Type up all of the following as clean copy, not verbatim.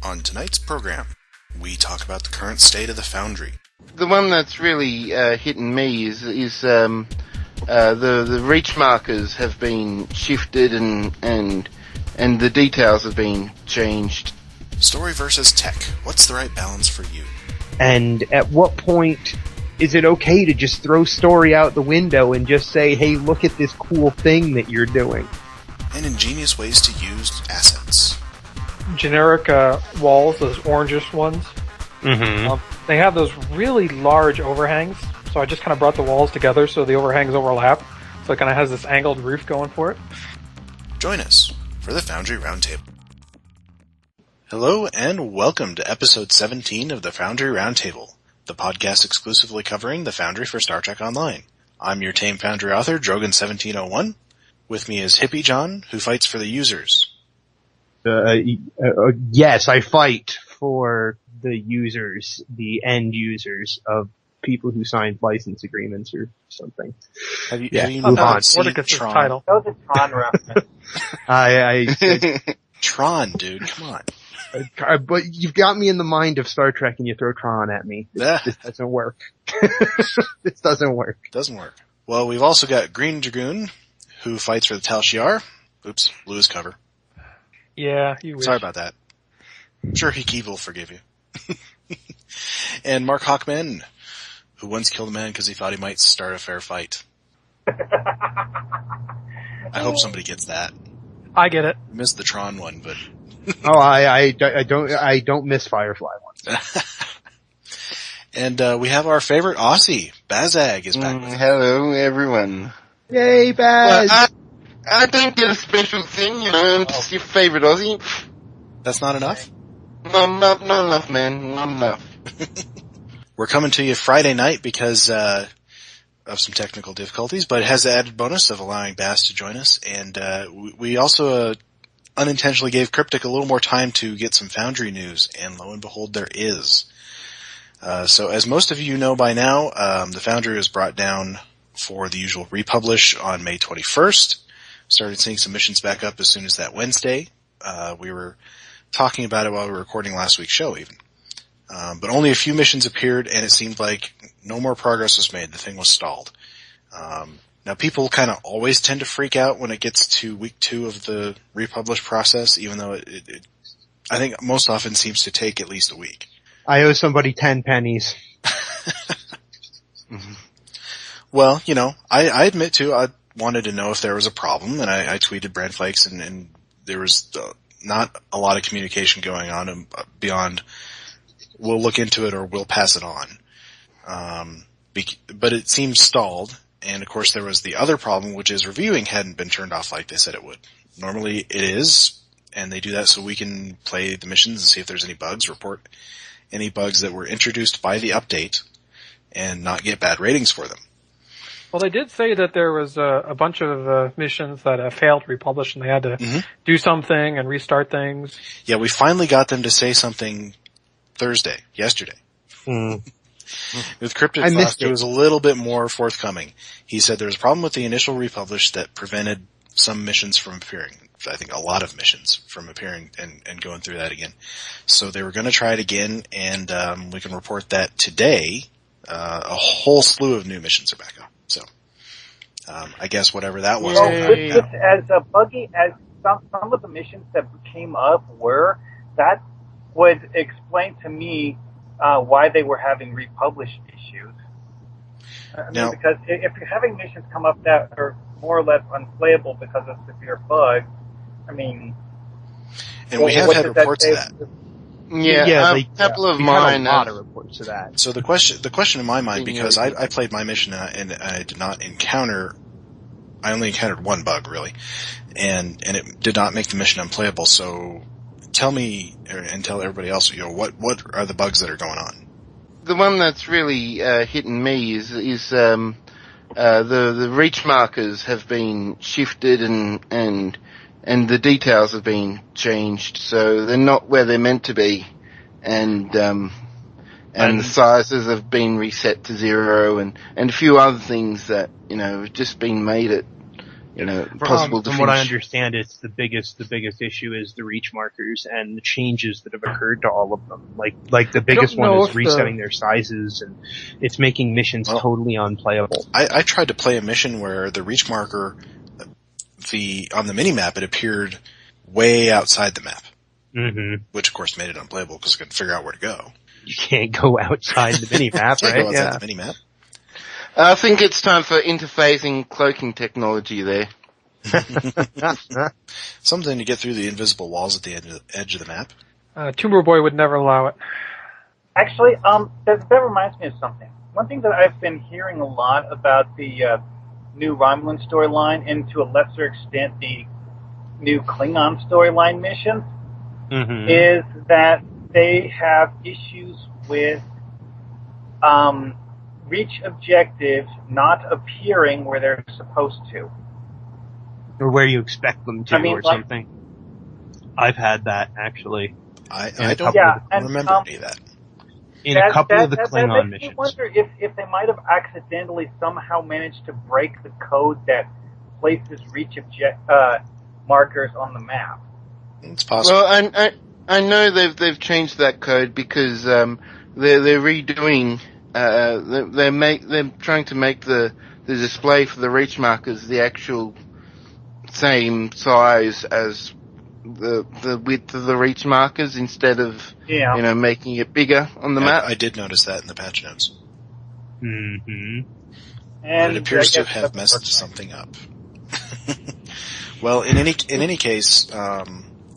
On tonight's program, we talk about the current state of the Foundry. The one that's really hitting me is the reach markers have been shifted and the details have been changed. Story versus tech. What's the right balance for you? And at what point is it okay to just throw story out the window and just say, hey, look at this cool thing that you're doing? And ingenious ways to use assets. Generic walls, those orangish ones. Mm-hmm. They have those really large overhangs, so I just kind of brought the walls together so the overhangs overlap, so it kind of has this angled roof going for it. Join us for the Foundry Roundtable. Hello and welcome to episode 17 of the Foundry Roundtable, the podcast exclusively covering the Foundry for Star Trek Online. I'm your tame Foundry author, Drogan1701. With me is Hippiejohn, who fights for the users. Yes, I fight for the users, the end users of people who signed license agreements or something. Have you move on. seen Tron? Title. That was a Tron reference. I Tron, dude, come on. but you've got me in the mind of Star Trek and you throw Tron at me. This doesn't work. This doesn't work. Doesn't work. Well, we've also got Greendragoon, who fights for the Tal Shiar. Oops, blew his cover. Yeah, you wish. Sorry about that. I'm sure Hiki will forgive you. And Markhawkman, who once killed a man because he thought he might start a fair fight. I hope somebody gets that. I get it. I missed the Tron one, but... Oh, I don't miss Firefly ones. And we have our favorite Aussie, Bazag, is back with us. Hello, everyone. Yay, Baz! Well, I don't get a special thing, I'm just your favorite Aussie. That's not enough? Not enough, man. Not enough. We're coming to you Friday night because of some technical difficulties, but it has the added bonus of allowing Baz to join us. And we also unintentionally gave Cryptic a little more time to get some Foundry news, and lo and behold, there is. So as most of you know by now, the Foundry was brought down for the usual republish on May 21st. Started seeing some missions back up as soon as that Wednesday. We were talking about it while we were recording last week's show even. But only a few missions appeared, and it seemed like no more progress was made. The thing was stalled. Now people kind of always tend to freak out when it gets to week 2 of the republish process, even though it I think most often seems to take at least a week. I owe somebody 10 pennies. Well, I admit too, I wanted to know if there was a problem, and I tweeted Brand Flakes, and there was not a lot of communication going on beyond we'll look into it or we'll pass it on. But it seems stalled, and of course there was the other problem, which is reviewing hadn't been turned off like they said it would. Normally it is, and they do that so we can play the missions and see if there's any bugs, report any bugs that were introduced by the update, and not get bad ratings for them. Well, they did say that there was a bunch of missions that failed to republish, and they had to do something and restart things. Yeah, we finally got them to say something yesterday. With Cryptic Frost, it was a little bit more forthcoming. He said there was a problem with the initial republish that prevented some missions from appearing. I think a lot of missions from appearing and going through that again. So they were going to try it again, and we can report that today a whole slew of new missions are back up. So I guess whatever that was. As buggy as some of the missions that came up were, that would explain to me why they were having republished issues. Because if you're having missions come up that are more or less unplayable because of severe bugs, and we have had reports of that. Yeah, a couple of we've mine. Had a lot of reports of that. So the question in my mind, because I played my mission and I did not encounter, I only encountered one bug really, and it did not make the mission unplayable. So tell me and tell everybody else, what are the bugs that are going on? The one that's really hitting me is the reach markers have been shifted and the details have been changed, so they're not where they're meant to be, and the sizes have been reset to 0, and a few other things that have just been made possible From what I understand, it's the biggest issue is the reach markers and the changes that have occurred to all of them. Like the biggest one is resetting their sizes, and it's making missions totally unplayable. I tried to play a mission where the reach marker, on the mini-map, it appeared way outside the map. Mm-hmm. Which of course made it unplayable because I couldn't figure out where to go. You can't go outside the mini-map, right? Go outside the mini-map. I think it's time for interphasing cloaking technology there. Something to get through the invisible walls at the edge of the map. Tumor Boy would never allow it. Actually, that reminds me of something. One thing that I've been hearing a lot about the new Romulan storyline, and to a lesser extent the new Klingon storyline missions, is that they have issues with reach objectives not appearing where they're supposed to. Or where you expect them to, something. I've had that, actually. I don't remember any of that. In a couple of the Klingon missions. I wonder if they might have accidentally somehow managed to break the code that places reach markers on the map. It's possible. Well, I know they've changed that code because they're redoing. They're trying to make the display for the reach markers the actual same size as the width of the reach markers instead of making it bigger on the map. I did notice that in the patch notes. Mm-hmm. And it appears to have messed something up. Well, in any case,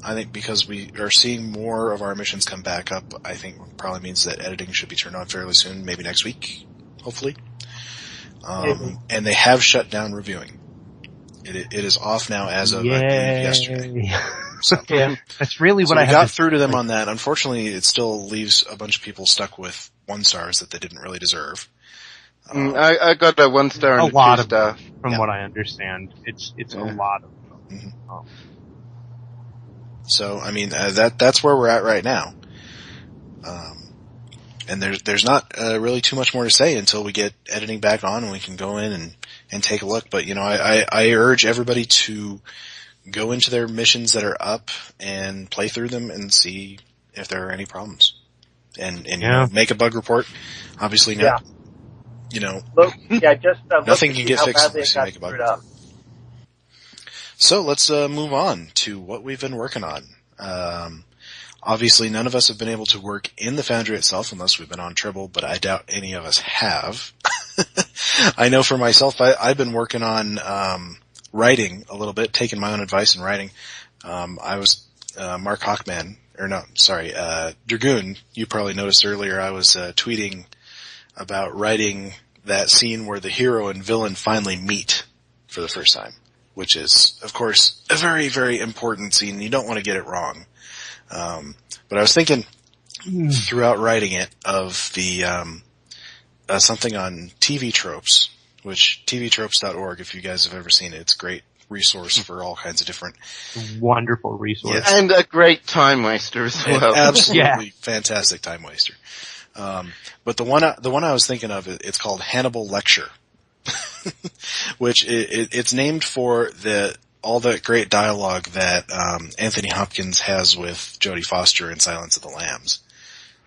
I think because we are seeing more of our missions come back up, I think probably means that editing should be turned on fairly soon, maybe next week, hopefully. And they have shut down reviewing. It is off now as of yesterday. So, that's really what I got through to them on that. Unfortunately, it still leaves a bunch of people stuck with 1 stars that they didn't really deserve. I got a 1 star and a 2 star. From what I understand, it's a lot of them. Mm-hmm. So, I mean, that's where we're at right now. And there's not really too much more to say until we get editing back on and we can go in and take a look. But, I urge everybody to go into their missions that are up and play through them and see if there are any problems. And make a bug report. Obviously not, nothing can get fixed unless you make a bug report. So let's move on to what we've been working on. Obviously, none of us have been able to work in the Foundry itself unless we've been on Tribble, but I doubt any of us have. I know for myself, I've been working on writing a little bit, taking my own advice in writing. I was Markhawkman, Dragoon. You probably noticed earlier I was tweeting about writing that scene where the hero and villain finally meet for the first time, which is, of course, a very, very important scene. You don't want to get it wrong. But I was thinking throughout writing it of the something on TV tropes, which tvtropes.org, if you guys have ever seen it, it's a great resource for all kinds of different wonderful resources. Yes. And a great time waster as well. Absolutely fantastic time waster. But the one I was thinking of, it's called Hannibal Lecture. Which it's named for all the great dialogue that Anthony Hopkins has with Jodie Foster in Silence of the Lambs.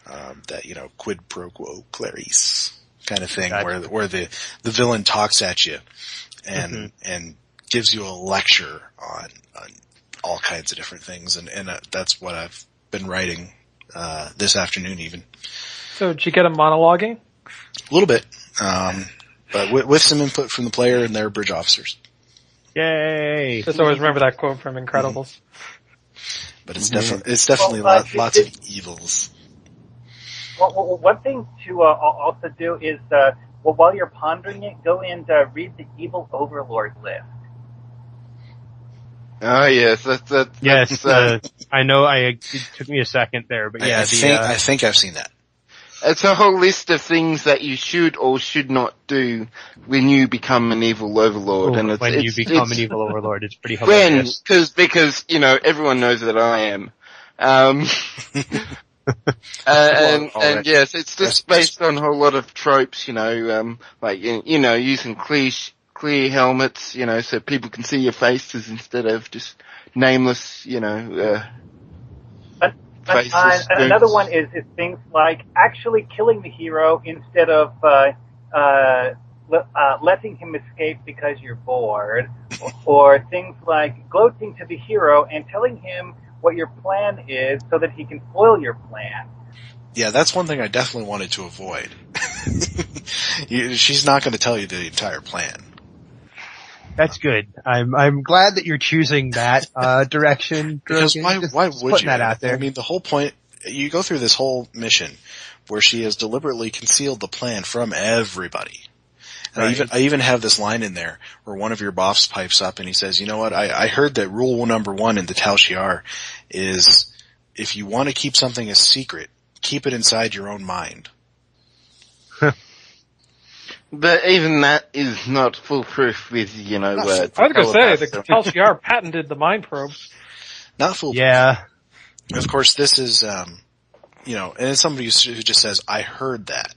That quid pro quo Clarice kind of thing, where the villain talks at you and gives you a lecture on all kinds of different things, and that's what I've been writing this afternoon even. So did you get a monologuing? A little bit. But with some input from the player and their bridge officers. Yay! Just always remember that quote from Incredibles. But it's definitely lots of evils. Well, one thing to also do is, while you're pondering it, go and read the Evil Overlord list. Oh yes, yes. I know. It took me a second there, but yeah, I think I've seen that. It's a whole list of things that you should or should not do when you become an evil overlord. When you become an evil overlord, it's pretty hilarious. Because everyone knows that I am. And yes, it's just based on a whole lot of tropes, like using clear helmets, so people can see your faces instead of just nameless, faces. Another one is things like actually killing the hero instead of letting him escape because you're bored, or things like gloating to the hero and telling him what your plan is so that he can foil your plan. Yeah, that's one thing I definitely wanted to avoid. She's not going to tell you the entire plan. That's good. I'm glad that you're choosing that direction. Because why would you? That out there. I mean, the whole point, you go through this whole mission where she has deliberately concealed the plan from everybody. And right. I even have this line in there where one of your boss pipes up and he says, you know what, I heard that rule number 1 in the Tal Shiar is if you want to keep something a secret, keep it inside your own mind. But even that is not foolproof with, I was going to say, the Tal Shiar patented the mind probe. Not foolproof. Yeah. Of course, this is, and it's somebody who just says, I heard that.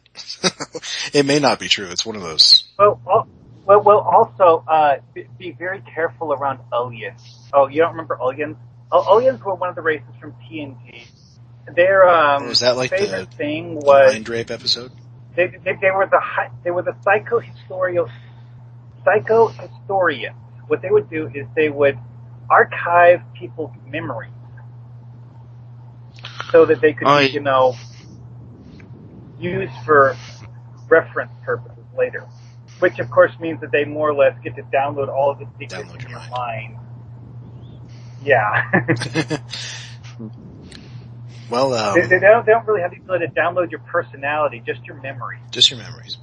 It may not be true. It's one of those. Well, also, be very careful around Ulyans. Oh, you don't remember Ulyans? Ulyans were one of the races from TNG. Their was that like favorite thing was the mind rape episode? They were the psychohistorians. What they would do is they would archive people's memories so that they could be, used for reference purposes later. Which of course means that they more or less get to download all of the secrets in your mind. Yeah. Well, they don't really have the ability to download your personality, just your memories. Just your memories.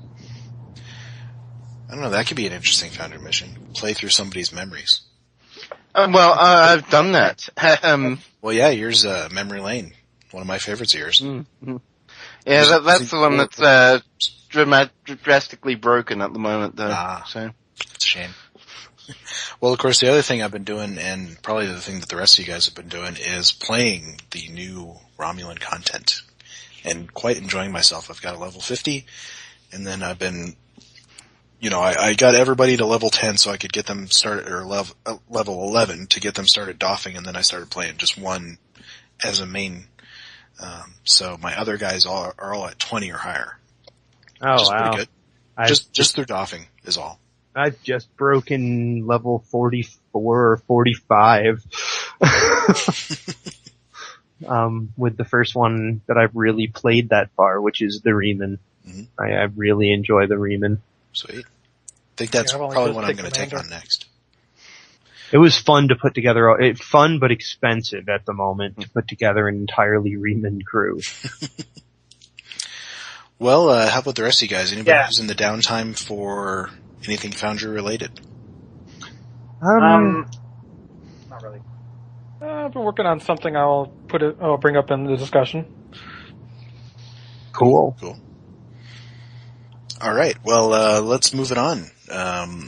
I don't know, that could be an interesting Foundry mission. Play through somebody's memories. I've done that. Well, yeah, yours, Memory Lane. One of my favorites of yours. Mm-hmm. Yeah, that's the one that's drastically broken at the moment, though. So it's a shame. Well, of course, the other thing I've been doing, and probably the thing that the rest of you guys have been doing, is playing the new Romulan content, and quite enjoying myself. I've got a level 50, and then I've been, I got everybody to level 10 so I could get them started, or level 11 to get them started doffing, and then I started playing just one as a main. So my other guys are all at 20 or higher. Oh, which is wow. Pretty good. Just through doffing is all. I've just broken level 44 or 45. With the first one that I've really played that far, which is the Riemann. Mm-hmm. I really enjoy the Riemann. Sweet. I think that's probably what I'm going to take on next. It was fun to put together, fun but expensive at the moment to put together an entirely Riemann crew. Well, how about the rest of you guys? Anybody who's in the downtime for anything Foundry related? Not really. I've been working on something I'll bring up in the discussion. Cool. All right. Well, let's move it on.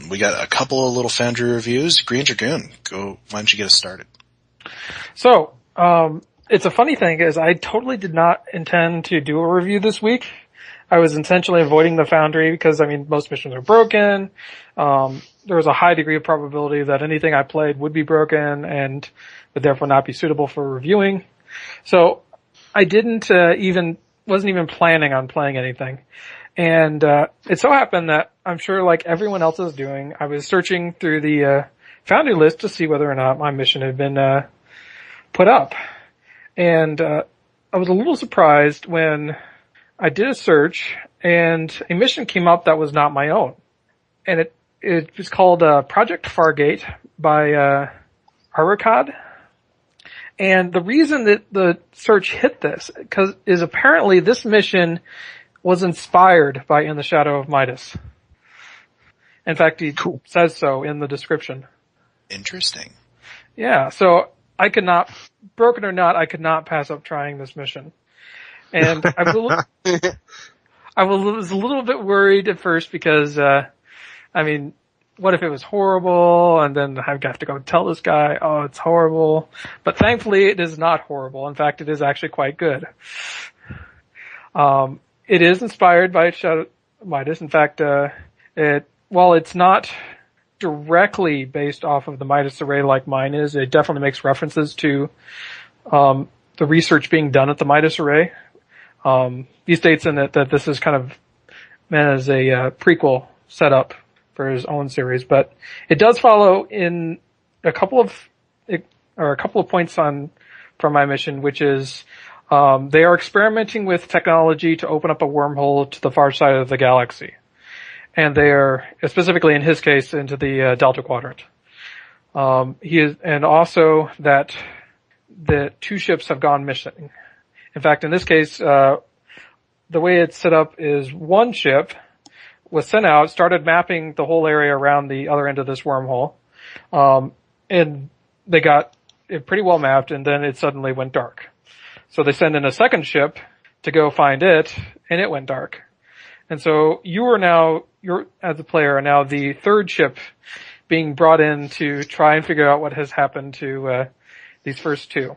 We got a couple of little Foundry reviews. Greendragoon, why don't you get us started? So, it's a funny thing is I totally did not intend to do a review this week. I was intentionally avoiding the Foundry because, most missions are broken. There was a high degree of probability that anything I played would be broken and would therefore not be suitable for reviewing. So I wasn't even planning on playing anything. And it so happened that I'm sure like everyone else is doing, I was searching through the Foundry list to see whether or not my mission had been put up. And I was a little surprised when I did a search and a mission came up that was not my own. And it was called Project Fargate by Aurachad. And the reason that the search hit this is apparently this mission was inspired by In the Shadow of Midas. In fact, he says so in the description. Interesting. Yeah, so I could not, broken or not, I could not pass up trying this mission. And I was a little bit worried at first because, what if it was horrible and then I'd have to go tell this guy, oh, it's horrible. But thankfully it is not horrible. In fact, it is actually quite good. It is inspired by Shadow Midas. In fact, while it's not directly based off of the Midas Array like mine is. It definitely makes references to the research being done at the Midas Array. He states in it that this is kind of meant as a prequel setup for his own series, but it does follow in a couple of points from my mission, which is they are experimenting with technology to open up a wormhole to the far side of the galaxy. And they are, specifically in his case, into the Delta Quadrant. And also that the 2 ships have gone missing. In fact, in this case, the way it's set up is 1 ship was sent out, started mapping the whole area around the other end of this wormhole, and they got it pretty well mapped, and then it suddenly went dark. So they send in a second ship to go find it, and it went dark. And so you're as a player are now the 3rd ship being brought in to try and figure out what has happened to these first 2.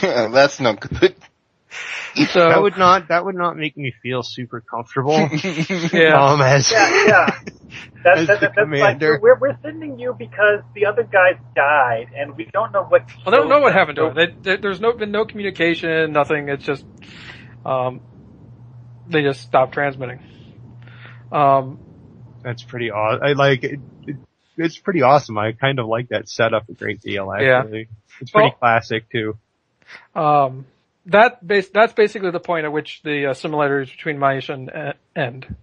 That's not good. So that would not make me feel super comfortable. Yeah. That's like we're sending you because the other guys died, and we don't know what. Well, they don't know what happened to it. There's been no communication, nothing. It's just they just stopped transmitting. That's pretty awesome. I like it. It's pretty awesome. I kind of like that setup a great deal. Actually, yeah. It's pretty classic too. That's basically the point at which the similarities between my mission end.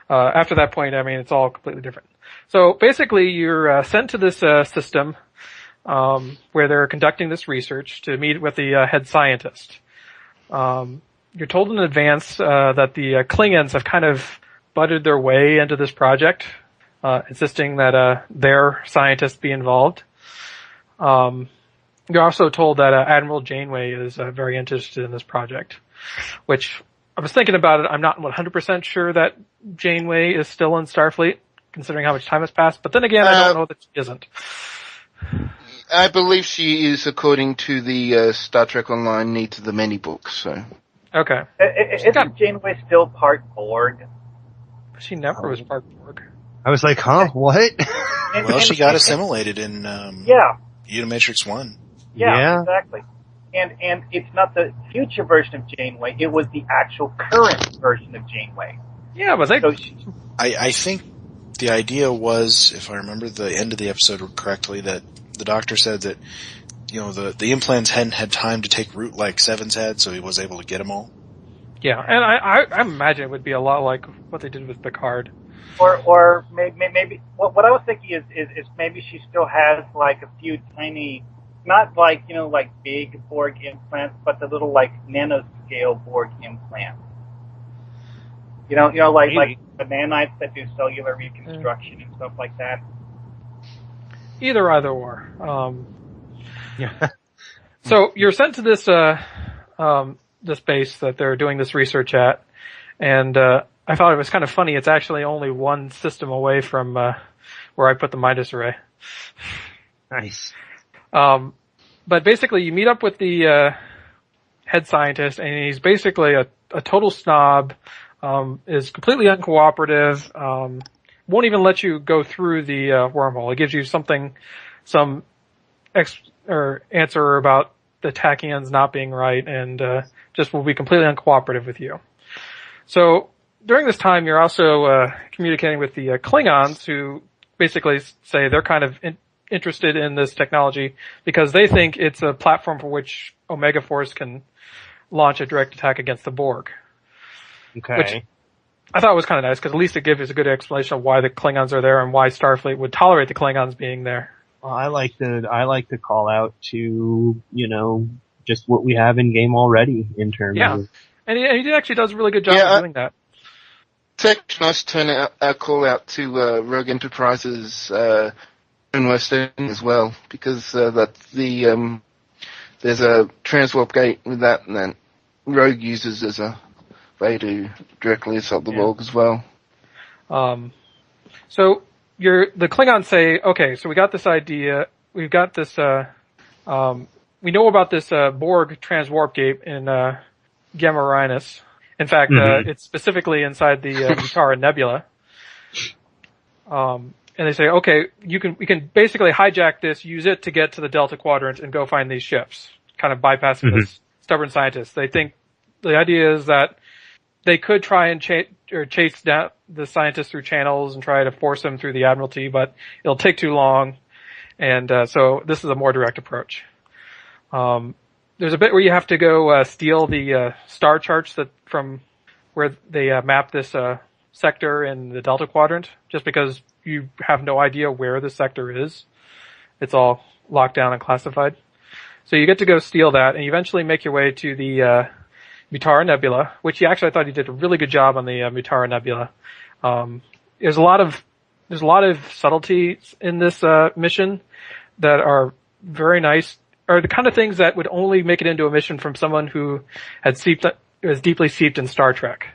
After that point, I mean, it's all completely different. So basically, you're sent to this system where they're conducting this research to meet with the head scientist. You're told in advance that the Klingons have kind of butted their way into this project, insisting that their scientists be involved. You're also told that Admiral Janeway is very interested in this project, which I was thinking about it. I'm not 100% sure that Janeway is still in Starfleet, considering how much time has passed. But then again, I don't know that she isn't. I believe she is, according to the Star Trek Online Needs of the Many books. So. Okay. Isn't Janeway still part Borg? She never was part Borg. I was like, huh? What? Well, she got assimilated in Unimatrix 1. Yeah, exactly. And it's not the future version of Janeway, it was the actual current version of Janeway. Yeah, but I think the idea was, if I remember the end of the episode correctly, that the doctor said that, the implants hadn't had time to take root like Seven's had, so he was able to get them all. Yeah, and I imagine it would be a lot like what they did with Picard. Or maybe what I was thinking is maybe she still has like a few tiny, not like like big Borg implants, but the little like nanoscale Borg implants. Like the nanites that do cellular reconstruction and stuff like that. Either or. Yeah. So you're sent to this this base that they're doing this research at, and I thought it was kind of funny. It's actually only one system away from where I put the Midas Array. Nice. But basically, you meet up with the head scientist, and he's basically a total snob. Is completely uncooperative. Won't even let you go through the wormhole. It gives you some answer about the Tachyons not being right, and just will be completely uncooperative with you. So during this time, you're also communicating with the Klingons, who basically say they're kind of interested in this technology because they think it's a platform for which Omega Force can launch a direct attack against the Borg. Okay. Which I thought was kind of nice because at least it gives us a good explanation of why the Klingons are there and why Starfleet would tolerate the Klingons being there. Well, I like to call out to, just what we have in game already in terms of... And he actually does a really good job of doing that. It's actually nice to turn a call out to Rogue Enterprises in West End as well, because that's the there's a transwarp gate with that, and then Rogue uses as a way to directly assault the Borg as well. So the Klingons say, okay, so we got this idea, we've got this, we know about this Borg transwarp gate in Gamma Rhinus. In fact, it's specifically inside the Mutara Nebula. and they say, okay, we can basically hijack this, use it to get to the Delta Quadrant and go find these ships, kind of bypassing this stubborn scientist. They think the idea is that they could try and chase down the scientists through channels and try to force them through the Admiralty, but it'll take too long. And so this is a more direct approach. There's a bit where you have to go steal the star charts that from where they map this sector in the Delta Quadrant, just because you have no idea where the sector is. It's all locked down and classified. So you get to go steal that, and you eventually make your way to the Mutara Nebula, which I thought he did a really good job on the Mutara Nebula. There's a lot of subtleties in this mission that are very nice, are the kind of things that would only make it into a mission from someone who is deeply steeped in Star Trek.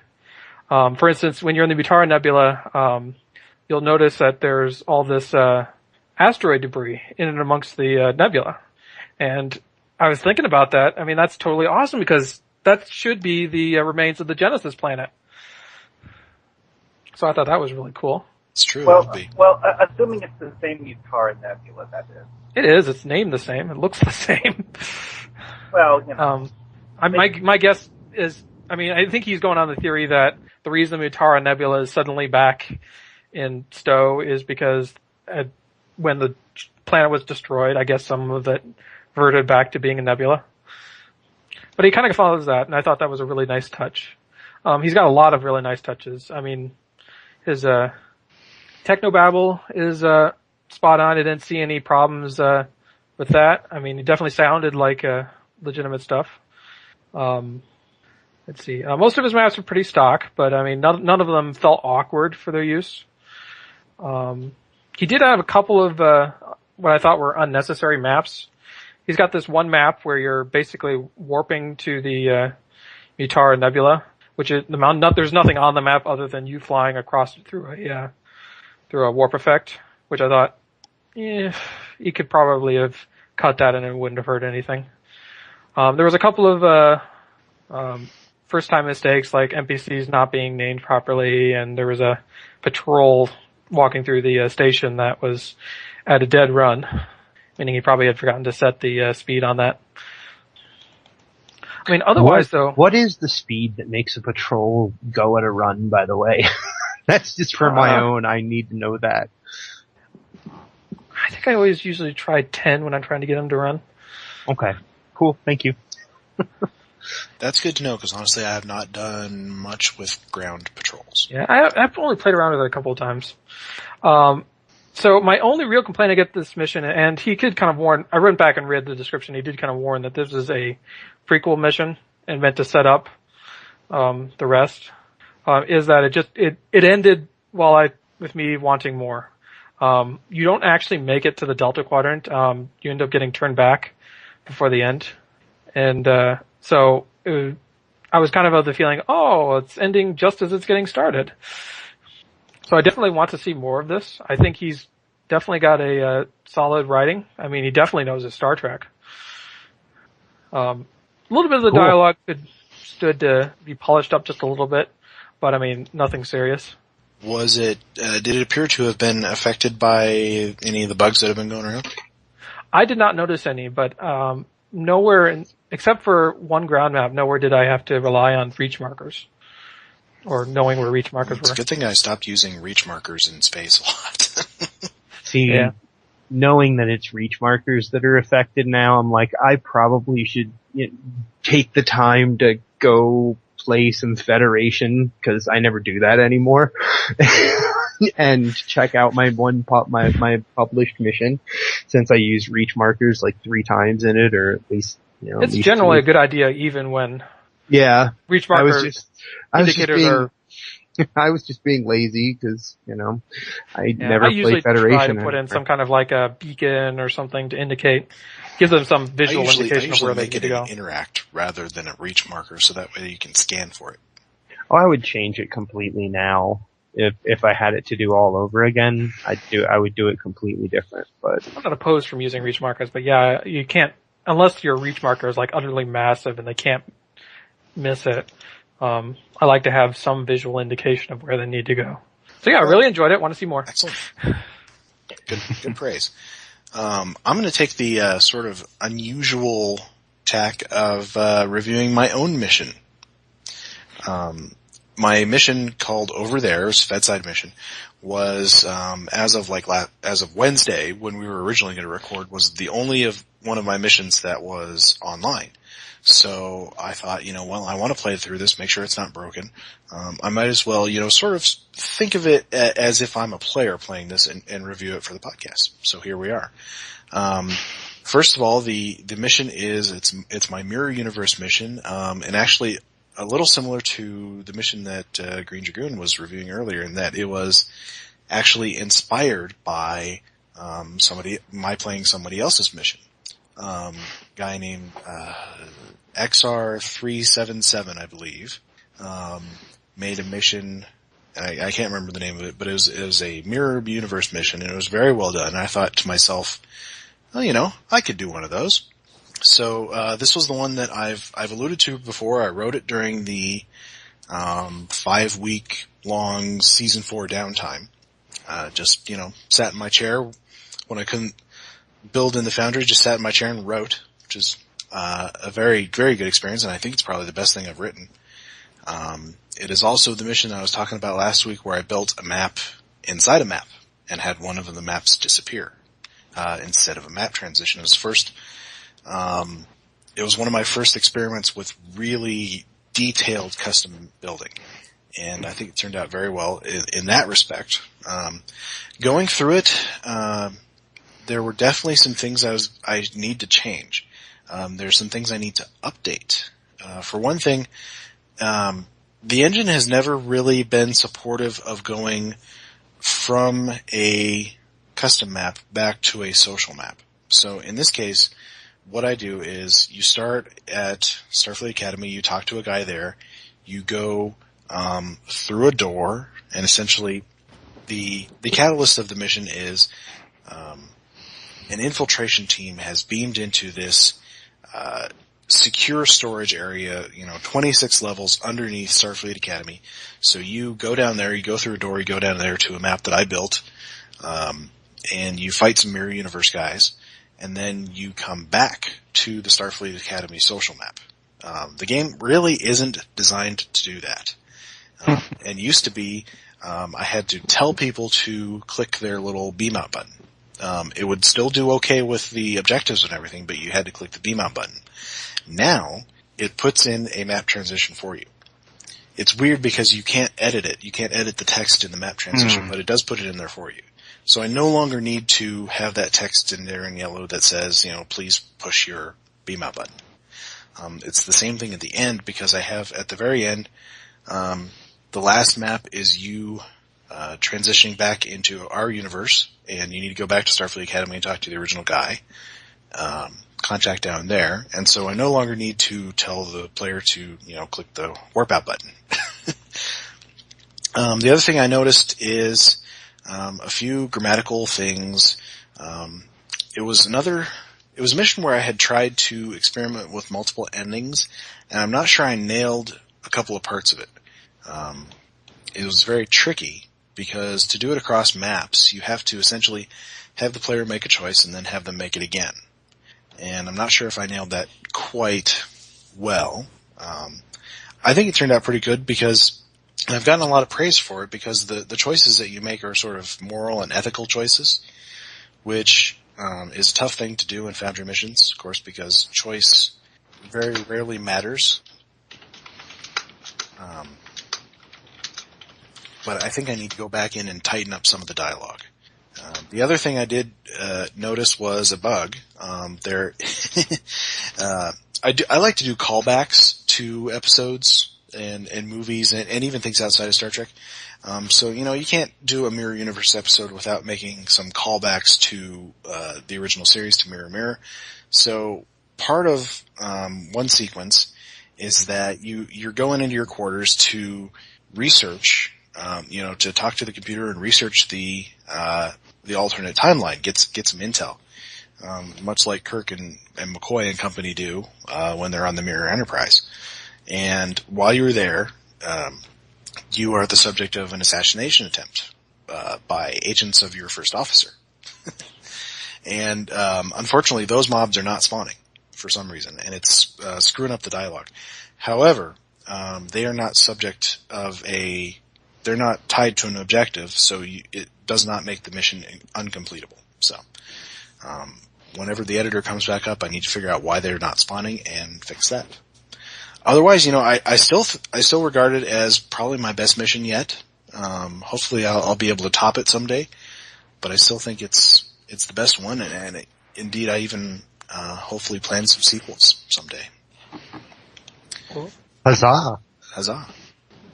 For instance, when you're in the Mutara Nebula, you'll notice that there's all this asteroid debris in and amongst the nebula. And I was thinking about that. I mean, that's totally awesome because that should be the remains of the Genesis planet. So I thought that was really cool. It's true. Well, assuming it's the same Mutara Nebula, that is. It is. It's named the same. It looks the same. Well, you know. My guess is, I mean, I think he's going on the theory that the reason the Mutara Nebula is suddenly back in Stowe is because when the planet was destroyed, I guess some of it reverted back to being a nebula. But he kind of follows that, and I thought that was a really nice touch. He's got a lot of really nice touches. I mean, his technobabble is spot on. I didn't see any problems with that. I mean, it definitely sounded like legitimate stuff. Let's see. Most of his maps are pretty stock, but I mean, none of them felt awkward for their use. He did have a couple of what I thought were unnecessary maps. He's got this one map where you're basically warping to the Mutara Nebula, which is there's nothing on the map other than you flying across it through a warp effect, which I thought, you could probably have cut that and it wouldn't have hurt anything. There was a couple of first time mistakes, like NPCs not being named properly, and there was a patrol walking through the station that was at a dead run, meaning he probably had forgotten to set the speed on that. I mean, otherwise though... What is the speed that makes a patrol go at a run, by the way? That's just for my own, I need to know that. I think I always usually try 10 when I'm trying to get him to run. Okay, cool, thank you. That's good to know, because honestly I have not done much with ground patrols. Yeah, I've only played around with it a couple of times. So my only real complaint against this mission, and he could kind of warn, I went back and read the description, he did kind of warn that this is a prequel mission and meant to set up the rest, is that it ended with me wanting more. You don't actually make it to the Delta Quadrant. You end up getting turned back before the end. And so I was kind of the feeling, it's ending just as it's getting started. So I definitely want to see more of this. I think he's definitely got a solid writing. I mean, he definitely knows his Star Trek. A little bit of the dialogue stood to be polished up just a little bit, but I mean, nothing serious. Was it, did it appear to have been affected by any of the bugs that have been going around? I did not notice any, but nowhere, except for one ground map, nowhere did I have to rely on reach markers. Or knowing where reach markers were. It's a good thing I stopped using reach markers in space a lot. See, knowing that it's reach markers that are affected now, I'm like, I probably should take the time to go play some Federation, because I never do that anymore, and check out my published mission, since I use reach markers like 3 times in it, or at least, it's generally a good idea, even when reach markers I was just being lazy because, I never played Federation. I usually try to put in some kind of like a beacon or something to indicate, give them some visual indication of where they need to go. I usually make it an interact rather than a reach marker, so that way you can scan for it. Oh, I would change it completely now. If I had it to do all over again, I would do it completely different. But I'm not opposed from using reach markers, but yeah, you can't, unless your reach marker is like utterly massive and they can't miss it. I like to have some visual indication of where they need to go. So yeah, I really enjoyed it. Want to see more. Excellent. Good praise. I'm going to take the sort of unusual tack of reviewing my own mission. My mission called Over There's Fedside mission was as of Wednesday, when we were originally going to record, was the only of one of my missions that was online. So I thought, I want to play through this, make sure it's not broken. I might as well, sort of think of it as if I'm a player playing this and review it for the podcast. So here we are. First of all, the mission it's my Mirror Universe mission, and actually a little similar to the mission that Greendragoon was reviewing earlier, in that it was actually inspired by my playing somebody else's mission. Guy named XR377, I believe, made a mission. I can't remember the name of it, but it was a Mirror Universe mission, and it was very well done. And I thought to myself, well, I could do one of those. So this was the one that I've alluded to before. I wrote it during the 5-week long season 4 downtime. Just sat in my chair when I couldn't build in the Foundry. Just sat in my chair and wrote, which is a very, very good experience, and I think it's probably the best thing I've written. It is also the mission I was talking about last week, where I built a map inside a map and had one of the maps disappear instead of a map transition. It was one of my first experiments with really detailed custom building, and I think it turned out very well in that respect. Going through it, there were definitely some things I need to change. There's some things I need to update. For one thing, the engine has never really been supportive of going from a custom map back to a social map. So in this case, what I do is you start at Starfleet Academy, you talk to a guy there, you go through a door, and essentially the catalyst of the mission is an infiltration team has beamed into this secure storage area, 26 levels underneath Starfleet Academy. So you go down there, you go through a door, you go down there to a map that I built, and you fight some Mirror Universe guys, and then you come back to the Starfleet Academy social map. The game really isn't designed to do that. And used to be, I had to tell people to click their little beam out button. It would still do okay with the objectives and everything, but you had to click the beam out button. Now, it puts in a map transition for you. It's weird because you can't edit it. You can't edit the text in the map transition, but it does put it in there for you. So I no longer need to have that text in there in yellow that says, please push your beam out button. It's the same thing at the end, because I have at the very end, the last map is you transitioning back into our universe, and you need to go back to Starfleet Academy and talk to the original guy, contact down there, and so I no longer need to tell the player to, click the warp out button. The other thing I noticed is a few grammatical things. It was a mission where I had tried to experiment with multiple endings, and I'm not sure I nailed a couple of parts of it. It was very tricky, because to do it across maps, you have to essentially have the player make a choice and then have them make it again. And I'm not sure if I nailed that quite well. I think it turned out pretty good, because I've gotten a lot of praise for it, because the choices that you make are sort of moral and ethical choices, which is a tough thing to do in Foundry missions, of course, because choice very rarely matters. But I think I need to go back in and tighten up some of the dialogue. The other thing I did notice was a bug. I like to do callbacks to episodes and movies and even things outside of Star Trek. So you can't do a Mirror Universe episode without making some callbacks to the original series, to Mirror Mirror. So part of one sequence is that you're going into your quarters to research. To talk to the computer and research the alternate timeline, get some intel, much like Kirk and McCoy and company do when they're on the Mirror Enterprise. And while you're there, you are the subject of an assassination attempt by agents of your first officer. And unfortunately, those mobs are not spawning for some reason, and it's screwing up the dialogue. However, they are not subject of they're not tied to an objective, so it does not make the mission uncompletable. So, whenever the editor comes back up, I need to figure out why they're not spawning and fix that. Otherwise, I still regard it as probably my best mission yet. Hopefully I'll be able to top it someday, but I still think it's the best one, and indeed I even hopefully plan some sequels someday. Cool. Huzzah! Huzzah!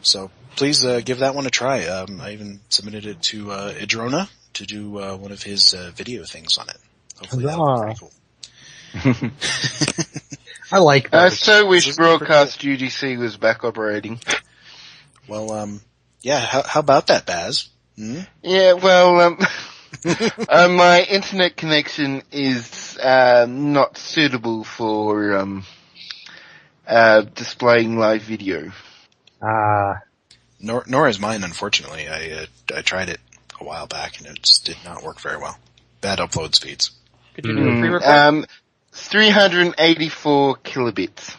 So please give that one a try. I even submitted it to Idrona to do one of his video things on it. Hopefully that'll be pretty cool. I like that. I so wish Broadcast UGC was back operating. Well, yeah, how about that, Baz? Hmm? Yeah, well, my internet connection is not suitable for displaying live video. Nor is mine, unfortunately. I tried it a while back and it just did not work very well. Bad upload speeds. Could you do a free record? 384 kilobits.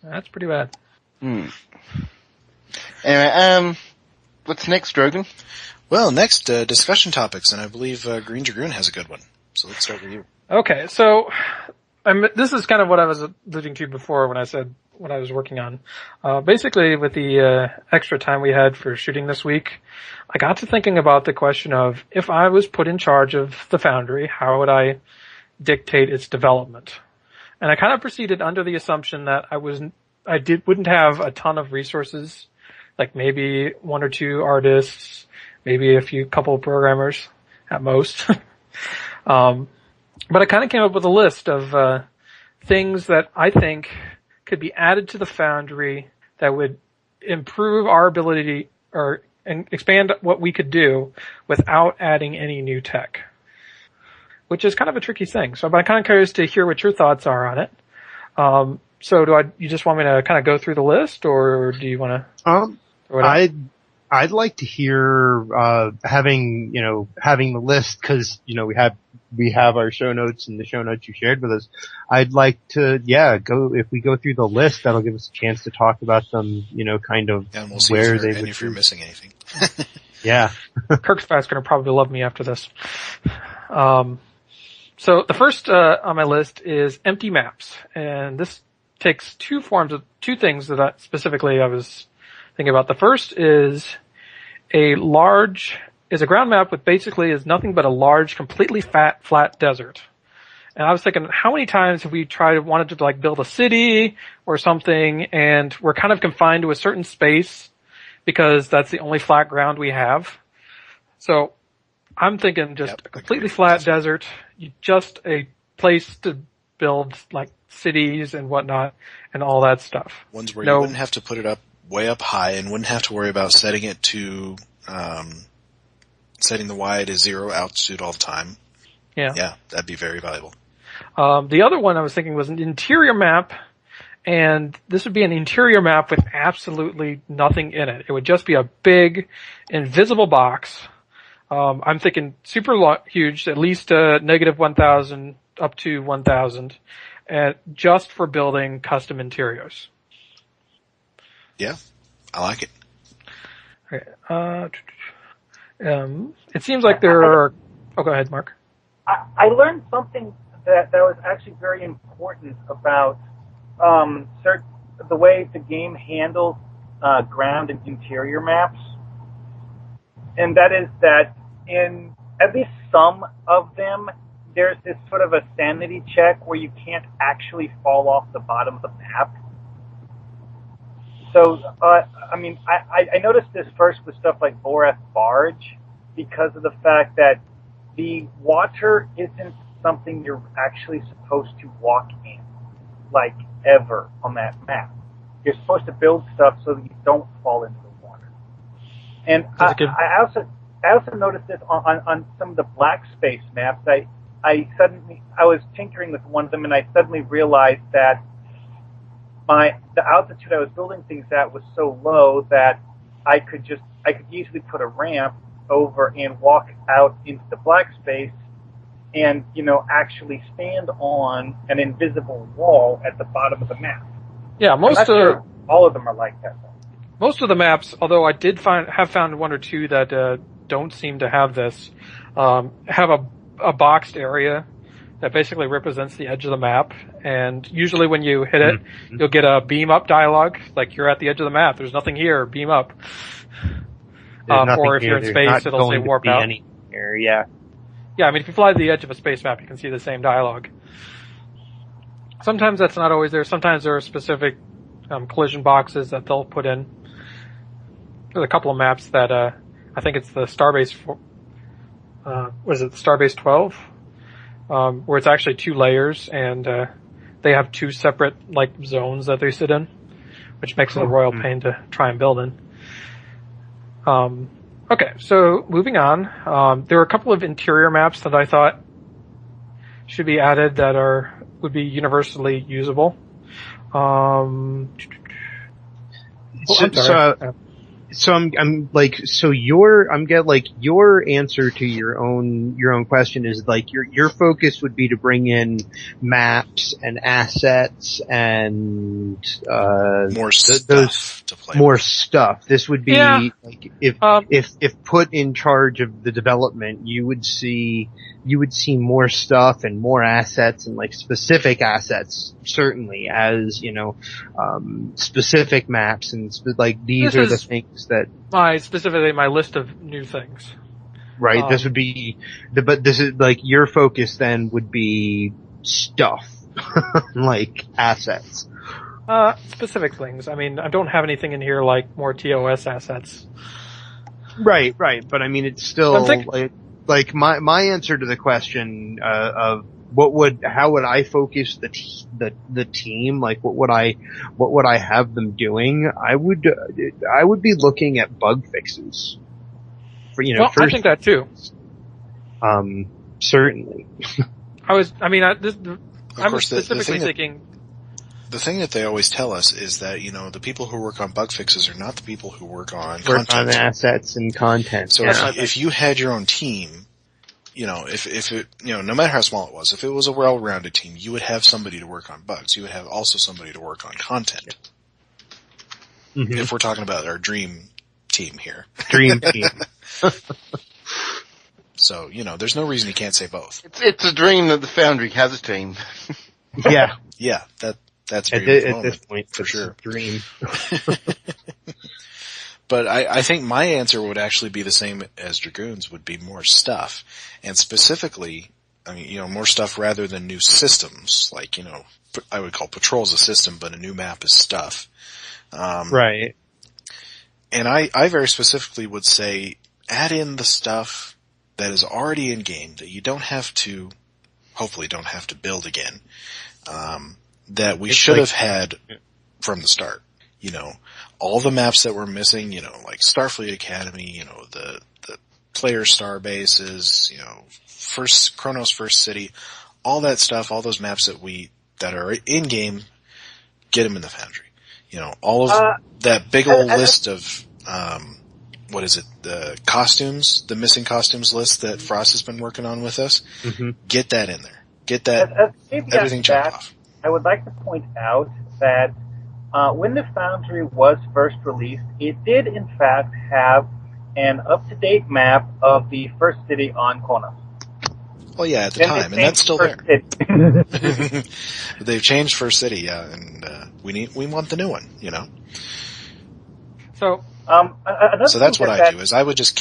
That's pretty bad. Anyway, what's next, Drogon? Well, next, discussion topics, and I believe Greendragoon has a good one. So let's start with you. Okay, so this is kind of what I was alluding to before when I said what I was working on. Basically, with the extra time we had for shooting this week, I got to thinking about the question of if I was put in charge of the Foundry, how would I dictate its development? And I kind of proceeded under the assumption that I wouldn't have a ton of resources, like maybe one or two artists, maybe a couple of programmers at most. But I kind of came up with a list of things that I think could be added to the Foundry that would improve our ability and expand what we could do without adding any new tech, which is kind of a tricky thing. So I'm kind of curious to hear what your thoughts are on it. So you just want me to kind of go through the list, or do you want to? I'd like to hear, having the list, cause, we have our show notes and the show notes you shared with us. I'd like to, if we go through the list, that'll give us a chance to talk about them, kind of and we'll see where if you're missing anything. Yeah. Kirkspat's gonna probably love me after this. So the first, on my list is empty maps. And this takes two things that specifically I was thinking about. The first is a ground map with basically is nothing but a large, completely flat desert. And I was thinking, how many times have we wanted to build a city or something, and we're kind of confined to a certain space because that's the only flat ground we have. So I'm thinking just a completely flat desert, just a place to build cities and whatnot and all that stuff. Ones where you wouldn't have to put it up way up high and wouldn't have to worry about setting it to setting the Y to 0 altitude all the time. Yeah, that'd be very valuable. The other one I was thinking was an interior map, and this would be an interior map with absolutely nothing in it. It would just be a big, invisible box. I'm thinking super huge, at least -1,000 up to 1,000, just for building custom interiors. Yeah, I like it. Okay. It seems like there are. Oh, go ahead, Mark. I learned something that was actually very important about the way the game handles ground and interior maps, and that is that in at least some of them, there's this sort of a sanity check where you can't actually fall off the bottom of the map. So, I noticed this first with stuff like Borath Barge because of the fact that the water isn't something you're actually supposed to walk in, ever on that map. You're supposed to build stuff so that you don't fall into the water. And I also noticed this on some of the black space maps. I was tinkering with one of them and I suddenly realized that the altitude I was building things at was so low that I could easily put a ramp over and walk out into the black space and, actually stand on an invisible wall at the bottom of the map. Yeah, all of them are like that. Most of the maps, although I did have found one or two that don't seem to have this, have a boxed area that basically represents the edge of the map, and usually when you hit it, you'll get a beam up dialogue, like you're at the edge of the map, there's nothing here, beam up. Or if you're in space, it'll say warp out. Yeah. Yeah, I mean, if you fly to the edge of a space map, you can see the same dialogue. Sometimes that's not always there. Sometimes there are specific collision boxes that they'll put in. There's a couple of maps that I think it's the Starbase. Starbase 12, where it's actually 2 layers, and they have 2 separate zones that they sit in, which makes it a royal pain to try and build in. Okay, so moving on, there are a couple of interior maps that I thought should be added that would be universally usable. Your answer to your own question is your focus would be to bring in maps and assets and more stuff to play. More stuff. This would be if put in charge of the development, you would see more stuff and more assets and specific assets, certainly, as specific maps and these are the things that specifically my list of new things. Right. This would be but this is your focus then would be stuff, assets. Specific things. I mean, I don't have anything in here like more TOS assets. Right. But I mean, it's still my answer to the question of how would I focus the team? What would I have them doing? I would be looking at bug fixes. Well, I think that too. Certainly. I'm specifically thinking. The thing that they always tell us is that, the people who work on bug fixes are not the people who work on content. On assets and content. So if you had your own team, if it, no matter how small it was, if it was a well-rounded team, you would have somebody to work on bugs. You would have also somebody to work on content. Mm-hmm. If we're talking about our dream team here. Dream team. So, there's no reason you can't say both. It's a dream that the Foundry has a team. Yeah. Yeah, that's at this point, for sure. Dream. But I think my answer would actually be the same as Dragoon's, would be more stuff. And specifically, more stuff rather than new systems. I would call patrols a system, but a new map is stuff. Right. And I very specifically would say add in the stuff that is already in game that you hopefully don't have to build again. That we should have had from the start. All the maps that were missing, Starfleet Academy, the player star bases, first Kronos First City, all that stuff, all those maps that are in game, get them in the Foundry. All of that big old list of, the costumes, the missing costumes list that Frost has been working on with us, get that in there. Get that, everything checked off. I would like to point out that when the Foundry was first released, it did in fact have an up-to-date map of the first city on Kronos. Well, yeah, at the time, and that's still there. They've changed First City, yeah, and we want the new one, So, so that's what I do. Is I would just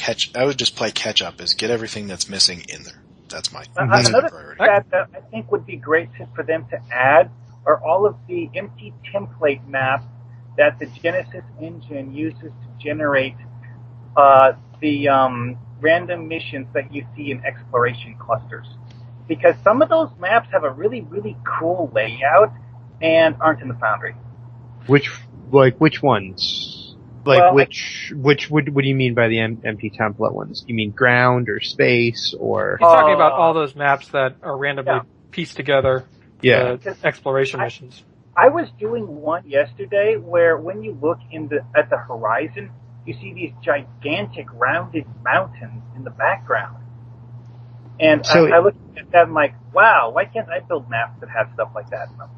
play catch up. Is get everything that's missing in there. That's my another priority. that I think would be great for them to add are all of the empty template maps that the Genesis engine uses to generate the random missions that you see in exploration clusters. Because some of those maps have a really, really cool layout and aren't in the Foundry. Which ones? What do you mean by the empty template ones? You mean ground or space or? He's talking about all those maps that are randomly pieced together. Yeah. Exploration missions. I was doing one yesterday where when you look at the horizon, you see these gigantic rounded mountains in the background. And so I look at that and I'm like, wow, why can't I build maps that have stuff like that in them?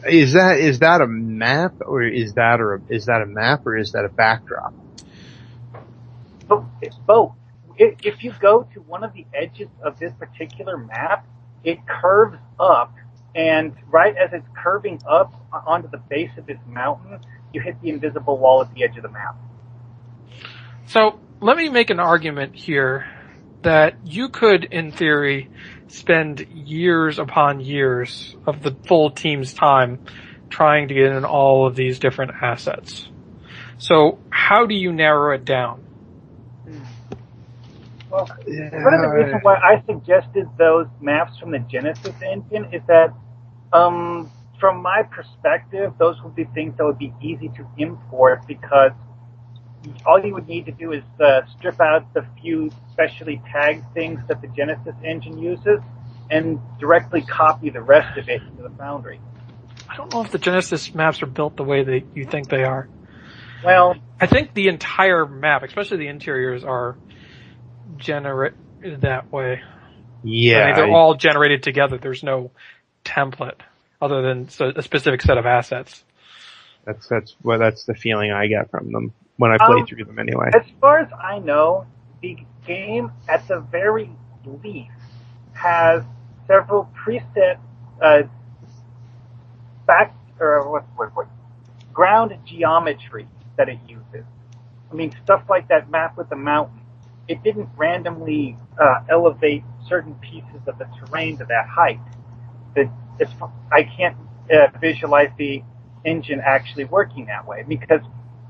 Is that a map, or is that a map, or is that a backdrop? It's both. If you go to one of the edges of this particular map, it curves up, and right as it's curving up onto the base of this mountain, you hit the invisible wall at the edge of the map. So let me make an argument here that you could, in theory, spend years upon years of the full team's time trying to get in all of these different assets. So how do you narrow it down? Well, part of the reason why I suggested those maps from the Genesis engine is that, from my perspective, those would be things that would be easy to import, because all you would need to do is strip out the few specially tagged things that the Genesis engine uses and directly copy the rest of it into the Foundry. I don't know if the Genesis maps are built the way that you think they are. Well, I think the entire map, especially the interiors, are generated that way. Yeah. I mean, they're all generated together. There's no template other than a specific set of assets. That's the feeling I get from them when I play through them anyway. As far as I know, the game at the very least has several preset ground geometry that it uses. I mean, stuff like that map with the mountain. It didn't randomly elevate certain pieces of the terrain to that height. I can't visualize the engine actually working that way, because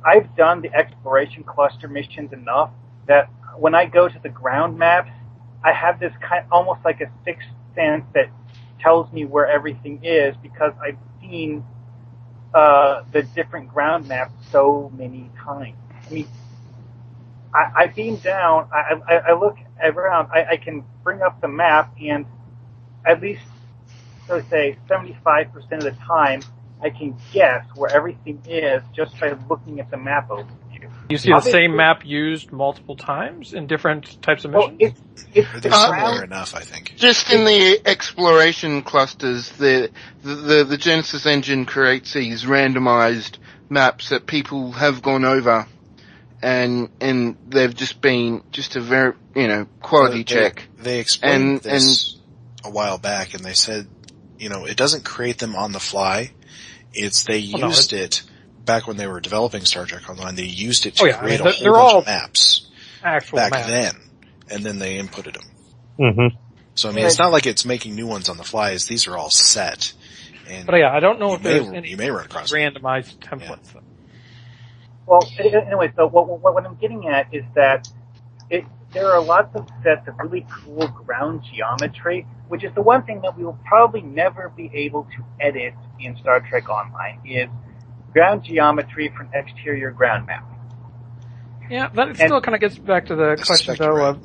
I've done the exploration cluster missions enough that when I go to the ground maps, I have this almost like a sixth sense that tells me where everything is, because I've seen the different ground maps so many times. I mean, I beam down, I look around, I can bring up the map, and at least, so say, 75% of the time, I can guess where everything is just by looking at the map overview. You see the same map used multiple times in different types of missions? Well, they're similar enough, I think. Just in the exploration clusters, the Genesis engine creates these randomized maps that people have gone over, and they've just been just a very, quality check. They explained this a while back, and they said, it doesn't create them on the fly. They used it back when they were developing Star Trek Online. They used it to create a whole bunch of maps back then, and then they inputted them. Mm-hmm. So, I mean, it's not like it's making new ones on the fly. These are all set. But I don't know if there's any you may run across randomized templates. Yeah. Well, anyway, so what I'm getting at is that there are lots of sets of really cool ground geometry, which is the one thing that we will probably never be able to edit in Star Trek Online, is ground geometry from exterior ground maps. Yeah, that still kind of gets back to the question, though, of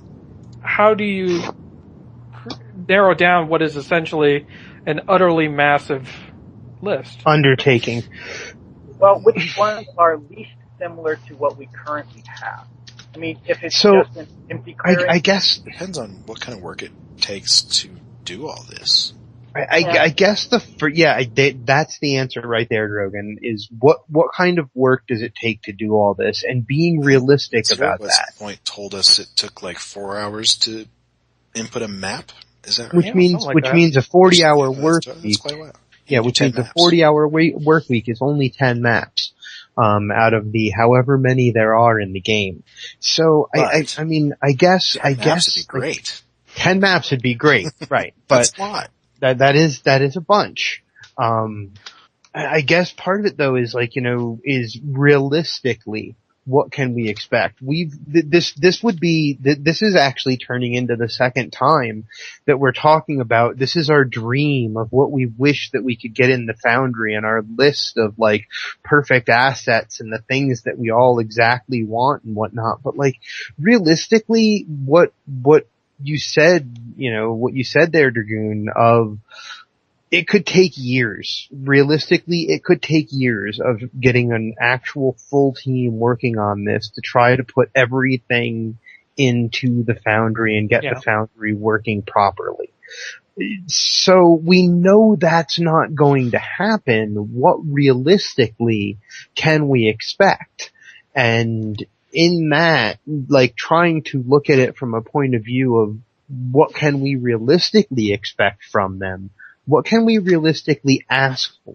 how do you narrow down what is essentially an utterly massive list? Undertaking. Well, which ones are least similar to what we currently have? I mean, if it's just an empty clearing... I guess... Depends on what kind of work it takes to do all this. I guess that's the answer right there, Drogon, is what kind of work does it take to do all this, and being realistic about that. Point told us it took like 4 hours to input a map. Is that right? Which means a 40-hour work week. Quite a while. Yeah, which means a 40-hour work week is only 10 maps. Out of the however many there are in the game. So, I guess 10 maps would be great. 10 maps would be great, right. But that's a lot. That is a bunch. I guess part of it though is is realistically, what can we expect? This is actually turning into the second time that we're talking about, this is our dream of what we wish that we could get in the Foundry, and our list of perfect assets and the things that we all exactly want and whatnot. But realistically, what you said there, Dragoon, of it could take years. Realistically, it could take years of getting an actual full team working on this to try to put everything into the Foundry and get the Foundry working properly. So we know that's not going to happen. What realistically can we expect? And in that, like, trying to look at it from a point of view of what can we realistically expect from them? What can we realistically ask for?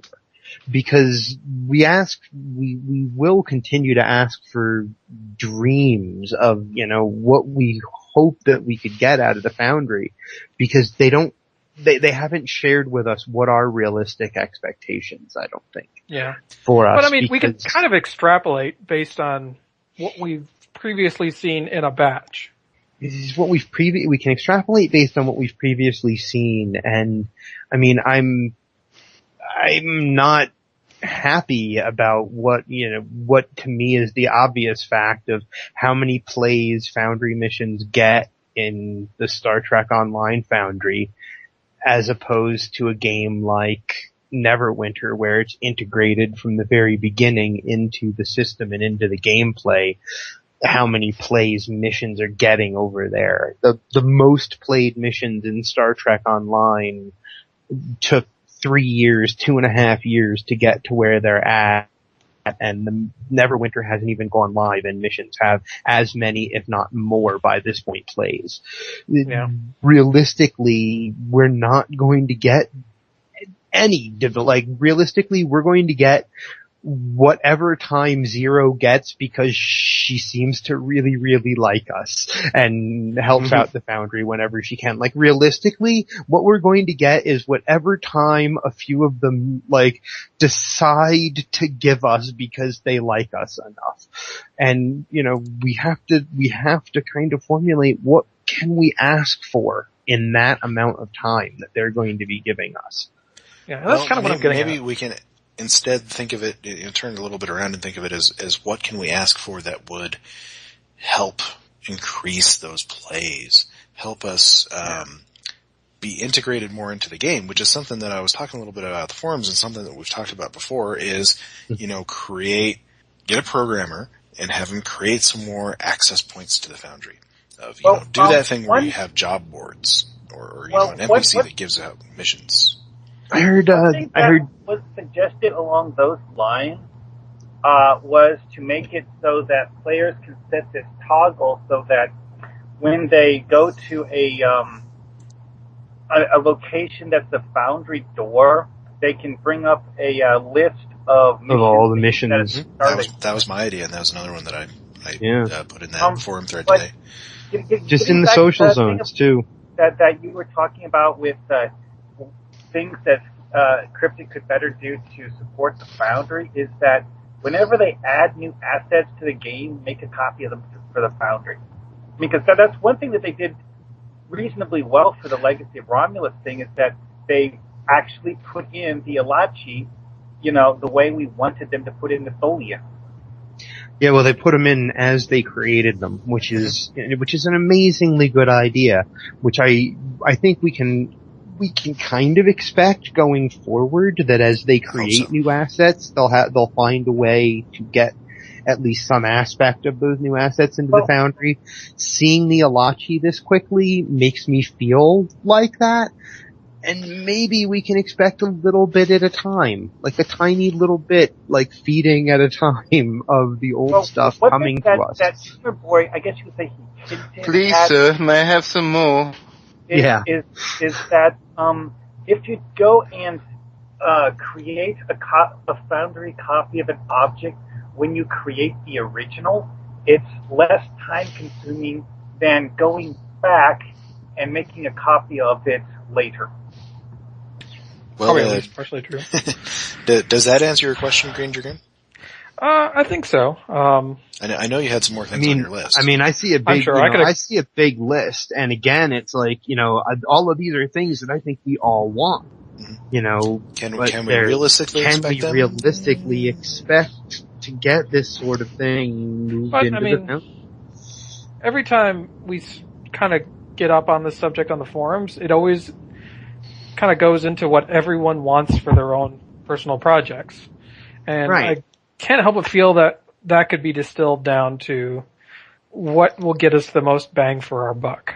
Because we will continue to ask for dreams of, what we hope that we could get out of the Foundry, because they haven't shared with us what are realistic expectations, I don't think. Yeah. For us. But I mean, we can kind of extrapolate based on what we've previously seen in a batch. This is what we can extrapolate based on what we've previously seen, and I mean, I'm not happy about what to me is the obvious fact of how many plays Foundry missions get in the Star Trek Online Foundry, as opposed to a game like Neverwinter, where it's integrated from the very beginning into the system and into the gameplay. How many plays missions are getting over there. The most played missions in Star Trek Online took 3 years, 2.5 years to get to where they're at, and the Neverwinter hasn't even gone live, and missions have as many, if not more, by this point plays. Yeah. Realistically, we're not going to get realistically, we're going to get whatever time Zero gets, because she seems to really, really like us and helps out the Foundry whenever she can. Like, realistically, what we're going to get is whatever time a few of them, decide to give us because they like us enough. And, we have to kind of formulate what can we ask for in that amount of time that they're going to be giving us. Yeah, that's kind of what I'm getting at. Maybe we can instead think of it, turn it a little bit around and think of it as what can we ask for that would help increase those plays, help us be integrated more into the game, which is something that I was talking a little bit about the forums, and something that we've talked about before is, get a programmer and have him create some more access points to the Foundry. Do that thing where you have job boards or an NPC that gives out missions. I heard was suggested along those lines was to make it so that players can set this toggle so that when they go to a location that's a Foundry door, they can bring up a list of missions all the missions. That was my idea, and that was another one that I put in that forum thread today. Just in the social zones too. That you were talking about with things that Cryptic could better do to support the Foundry is that whenever they add new assets to the game, make a copy of them for the Foundry. Because that's one thing that they did reasonably well for the Legacy of Romulus thing, is that they actually put in the Aurachad, the way we wanted them to put in the Tholia. Yeah, well, they put them in as they created them, which is an amazingly good idea, which I think we can kind of expect going forward, that as they create new assets, they'll find a way to get at least some aspect of those new assets into the Foundry. Seeing the Aurachad this quickly makes me feel like that. And maybe we can expect a little bit at a time, like a tiny little bit, like feeding at a time of the old stuff coming to us. That Super Boy, I guess you could say he hinted Please, sir, may I have some more? Is that if you go and create a Foundry copy of an object when you create the original, it's less time consuming than going back and making a copy of it later. Well, that's partially true. Does that answer your question, Greendragoon? I think so. I know you had some more things on your list. I see a big, I see a big list, and again, it's like, all of these are things that I think we all want. Can we realistically expect to get this sort of thing moved into the film? Every time we kind of get up on this subject on the forums, it always kind of goes into what everyone wants for their own personal projects. And I can't help but feel that could be distilled down to what will get us the most bang for our buck.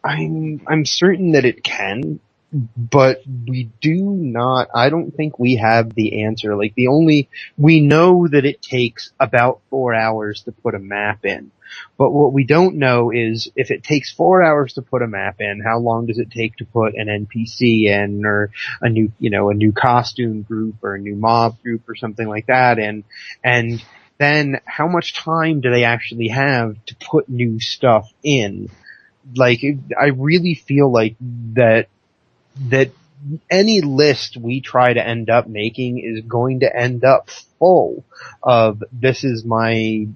I'm certain that it can, but I don't think we have the answer. Like we know that it takes about 4 hours to put a map in. But what we don't know is if it takes 4 hours to put a map in, how long does it take to put an NPC in, or a new costume group or a new mob group or something like that in, and then how much time do they actually have to put new stuff in? Like, I really feel like that any list we try to end up making is going to end up full of this is my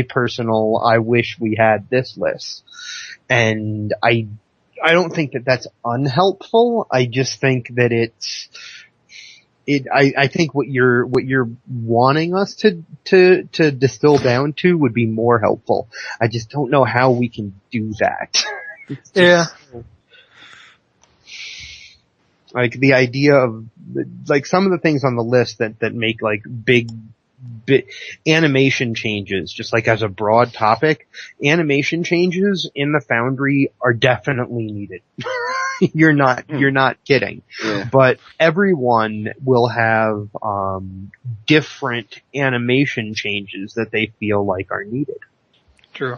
personal I wish we had this list. And I don't think that that's unhelpful. I just think that I think what you're wanting us to distill down to would be more helpful. I just don't know how we can do that. Yeah. Like the idea of, like, some of the things on the list that make like big animation changes, just like as a broad topic, animation changes in the Foundry are definitely needed. You're not kidding. Yeah. But everyone will have, different animation changes that they feel like are needed. True.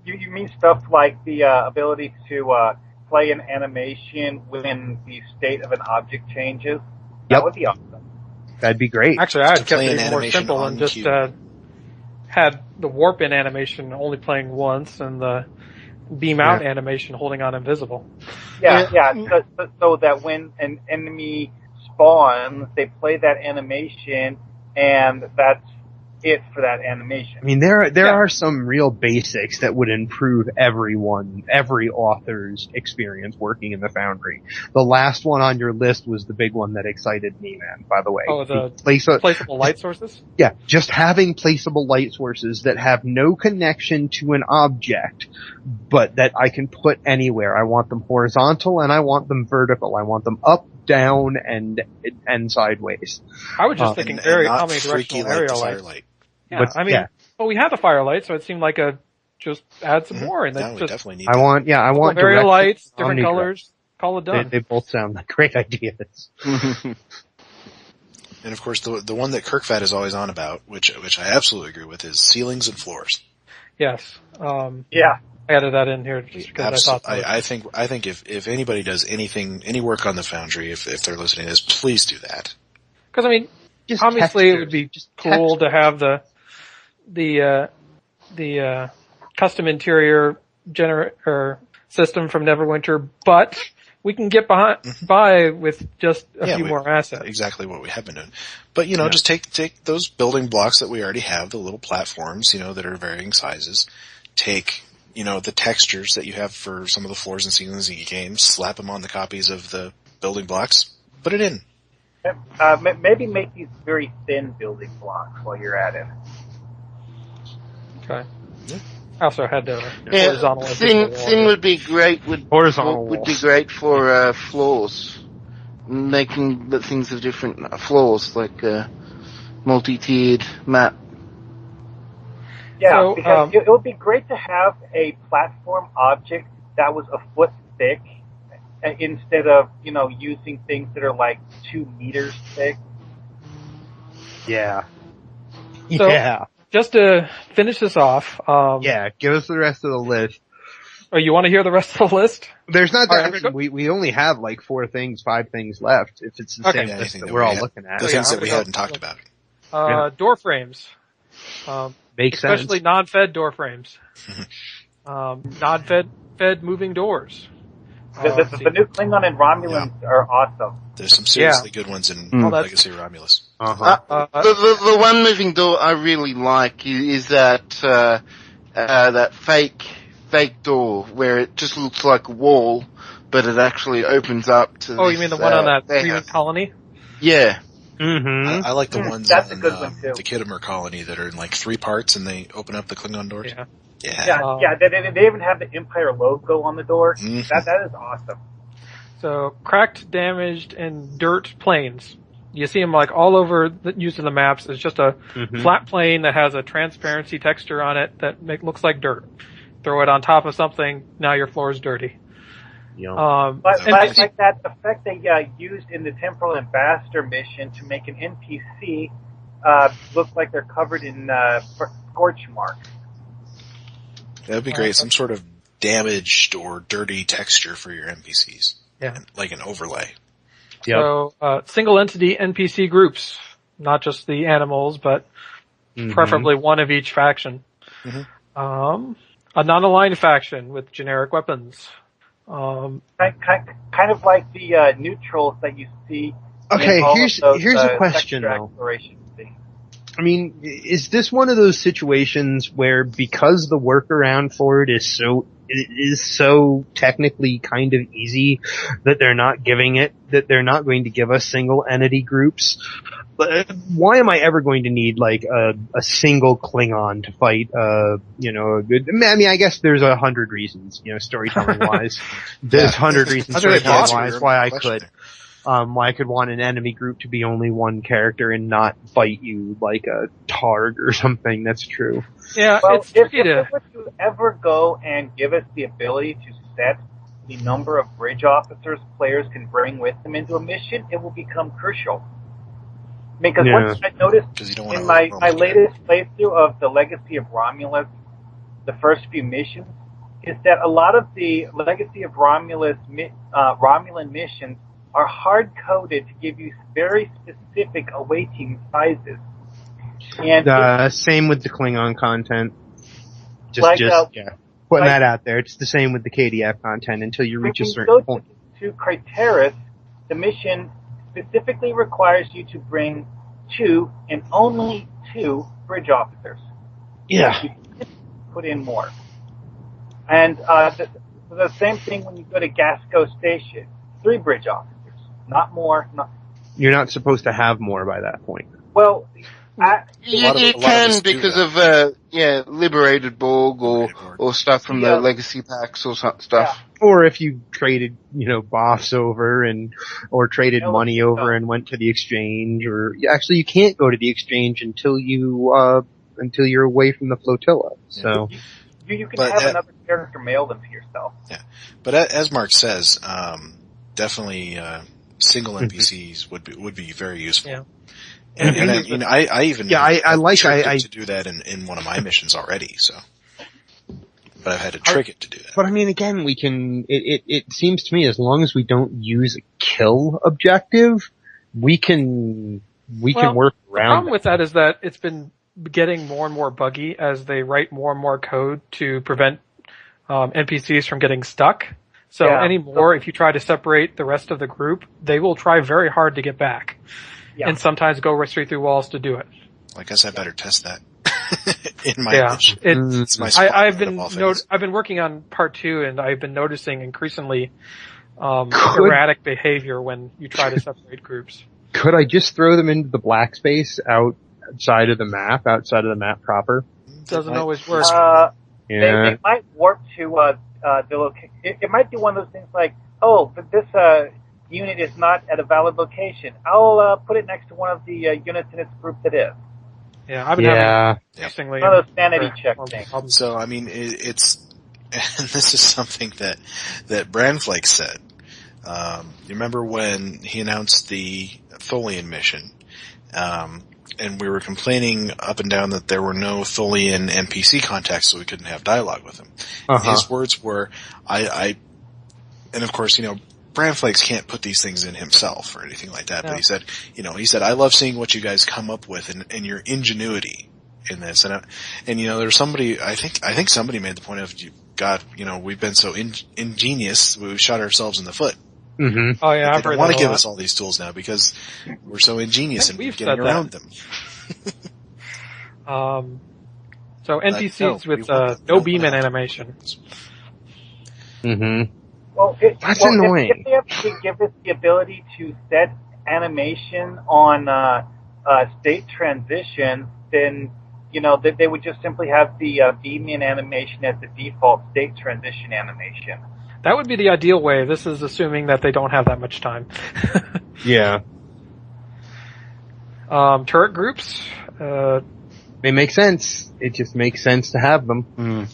You mean stuff like the ability to play an animation when the state of an object changes? That would be awesome. That'd be great. Actually, I'd kept it even more simple and just had the warp in animation only playing once and the beam out animation holding on invisible. Yeah. So that when an enemy spawns, they play that animation, and that's it for that animation. I mean, there are some real basics that would improve every author's experience working in the Foundry. The last one on your list was the big one that excited me, man, by the way. Oh, the placeable light sources? Yeah, just having placeable light sources that have no connection to an object, but that I can put anywhere. I want them horizontal and I want them vertical. I want them up, down, and sideways. I was just thinking very omnidirectional aerial light. Yeah, well, we had the firelight, so it seemed like just add some more, and that would definitely need. I want aerial lights, different colors. Call it done. They both sound like great ideas. And of course, the one that Kirkvat is always on about, which I absolutely agree with, is ceilings and floors. Yes. I added that in here just because I thought. I think if anybody does any work on the Foundry, if they're listening to this, please do that. Because I mean, just obviously it would be just cool to have the custom interior system from Neverwinter, but we can get by with just a few more assets. Exactly what we have been doing. But just take those building blocks that we already have, the little platforms, that are varying sizes. Take the textures that you have for some of the floors and ceilings in your games, slap them on the copies of the building blocks, put it in. Maybe make these very thin building blocks while you're at it. Okay. Yeah. I also had the horizontal. Thin would be great. Would be great for floors, making the things of different floors, like multi-tiered map. Yeah, so, because it would be great to have a platform object that was a foot thick, instead of using things that are like 2 meters thick. Yeah. So, just to finish this off, give us the rest of the list. Oh, you want to hear the rest of the list? There's not that. We only have like 5 things left. If it's the same list that we're all looking at, the things that we hadn't talked about. Door frames. Makes sense. Especially non-fed door frames. Non-fed moving doors. The new Klingon and Romulans are awesome. There's some seriously good ones in Legacy Romulus. The one moving door I really like is that fake door where it just looks like a wall, but it actually opens up to. Oh, you mean the one on that Freeman colony? Yeah. Mm-hmm. I like the ones That's on a good one too. the Khitomer colony that are in like 3 parts and they open up the Klingon doors. Yeah. They even have the Empire logo on the door. Mm-hmm. That is awesome. So, cracked, damaged, and dirt planes. You see them like all over used in the maps. It's just a flat plane that has a transparency texture on it that looks like dirt. Throw it on top of something, now your floor is dirty. But like that effect they used in the Temporal Ambassador mission to make an NPC look like they're covered in scorch marks. That would be great. Some sort of damaged or dirty texture for your NPCs. Yeah. Like an overlay. Yep. So, single entity NPC groups. Not just the animals, but preferably one of each faction. A non-aligned faction with generic weapons. Kind of like the neutrals that you see. Okay, here's a question though. I mean, is this one of those situations where because the workaround for it is so technically kind of easy that they're not going to give us single entity groups? But why am I ever going to need like a single Klingon to fight a good? I mean, I guess there's 100 reasons, storytelling wise. There's 100 reasons storytelling wise why I could want an enemy group to be only one character and not fight you like a Targ or something. That's true. Yeah, well, it's tricky to. If you ever go and give us the ability to set the number of bridge officers players can bring with them into a mission, it will become crucial. Because what I noticed in my latest playthrough of the Legacy of Romulus, the first few missions, is that a lot of the Legacy of Romulus Romulan missions are hard-coded to give you very specific awaiting sizes. And same with the Klingon content. Putting that out there. It's the same with the KDF content until you reach a certain point. To Craterus, the mission specifically requires you to bring 2 and only 2 bridge officers. Yeah. You can put in more. And the same thing when you go to Gasco Station. 3 bridge officers. Not more. You're not supposed to have more by that point. Well, you can because of Liberated Borg or stuff from the Legacy packs or stuff. Yeah. Or if you traded, boss over or traded money over and went to the exchange, or actually you can't go to the exchange until you're away from the flotilla. So you can have another character mail them to yourself. Yeah, but as Mark says, definitely single NPCs would be very useful. Yeah. And I even to do that in one of my missions already. So. But I've had to trick it to do that. But I mean, again, we can. It seems to me as long as we don't use a kill objective, we can work around. The problem with that is that it's been getting more and more buggy as they write more and more code to prevent NPCs from getting stuck. So anymore, if you try to separate the rest of the group, they will try very hard to get back, and sometimes go right straight through walls to do it. Well, I guess I better test that. In my mission. It's my I've been working on part 2, and I've been noticing increasingly erratic behavior when you try to separate groups. Could I just throw them into the black space outside of the map proper? Doesn't always work. They might warp to the location. It might be one of those things like, but this unit is not at a valid location. I'll put it next to one of the units in its group that is. Yeah, I've been having interestingly another sanity check thing. So I mean, it's and this is something that Brandflake said. You remember when he announced the Tholian mission, and we were complaining up and down that there were no Tholian NPC contacts, so we couldn't have dialogue with him. His words were, and of course, Brandflakes can't put these things in himself or anything like that, but he said, I love seeing what you guys come up with and your ingenuity in this. And there's somebody, I think somebody made the point of, God, we've been so ingenious, we've shot ourselves in the foot. Mm-hmm. Oh yeah, they don't want to give us all these tools now because we're so ingenious and we're getting around them. So NPCs with no beam-in animation. Mm-hmm. Well, that's annoying. If they have to give us the ability to set animation on state transition, then that they would just simply have the beam-in animation as the default state transition animation. That would be the ideal way. This is assuming that they don't have that much time. Yeah. Turret groups. They make sense. It just makes sense to have them.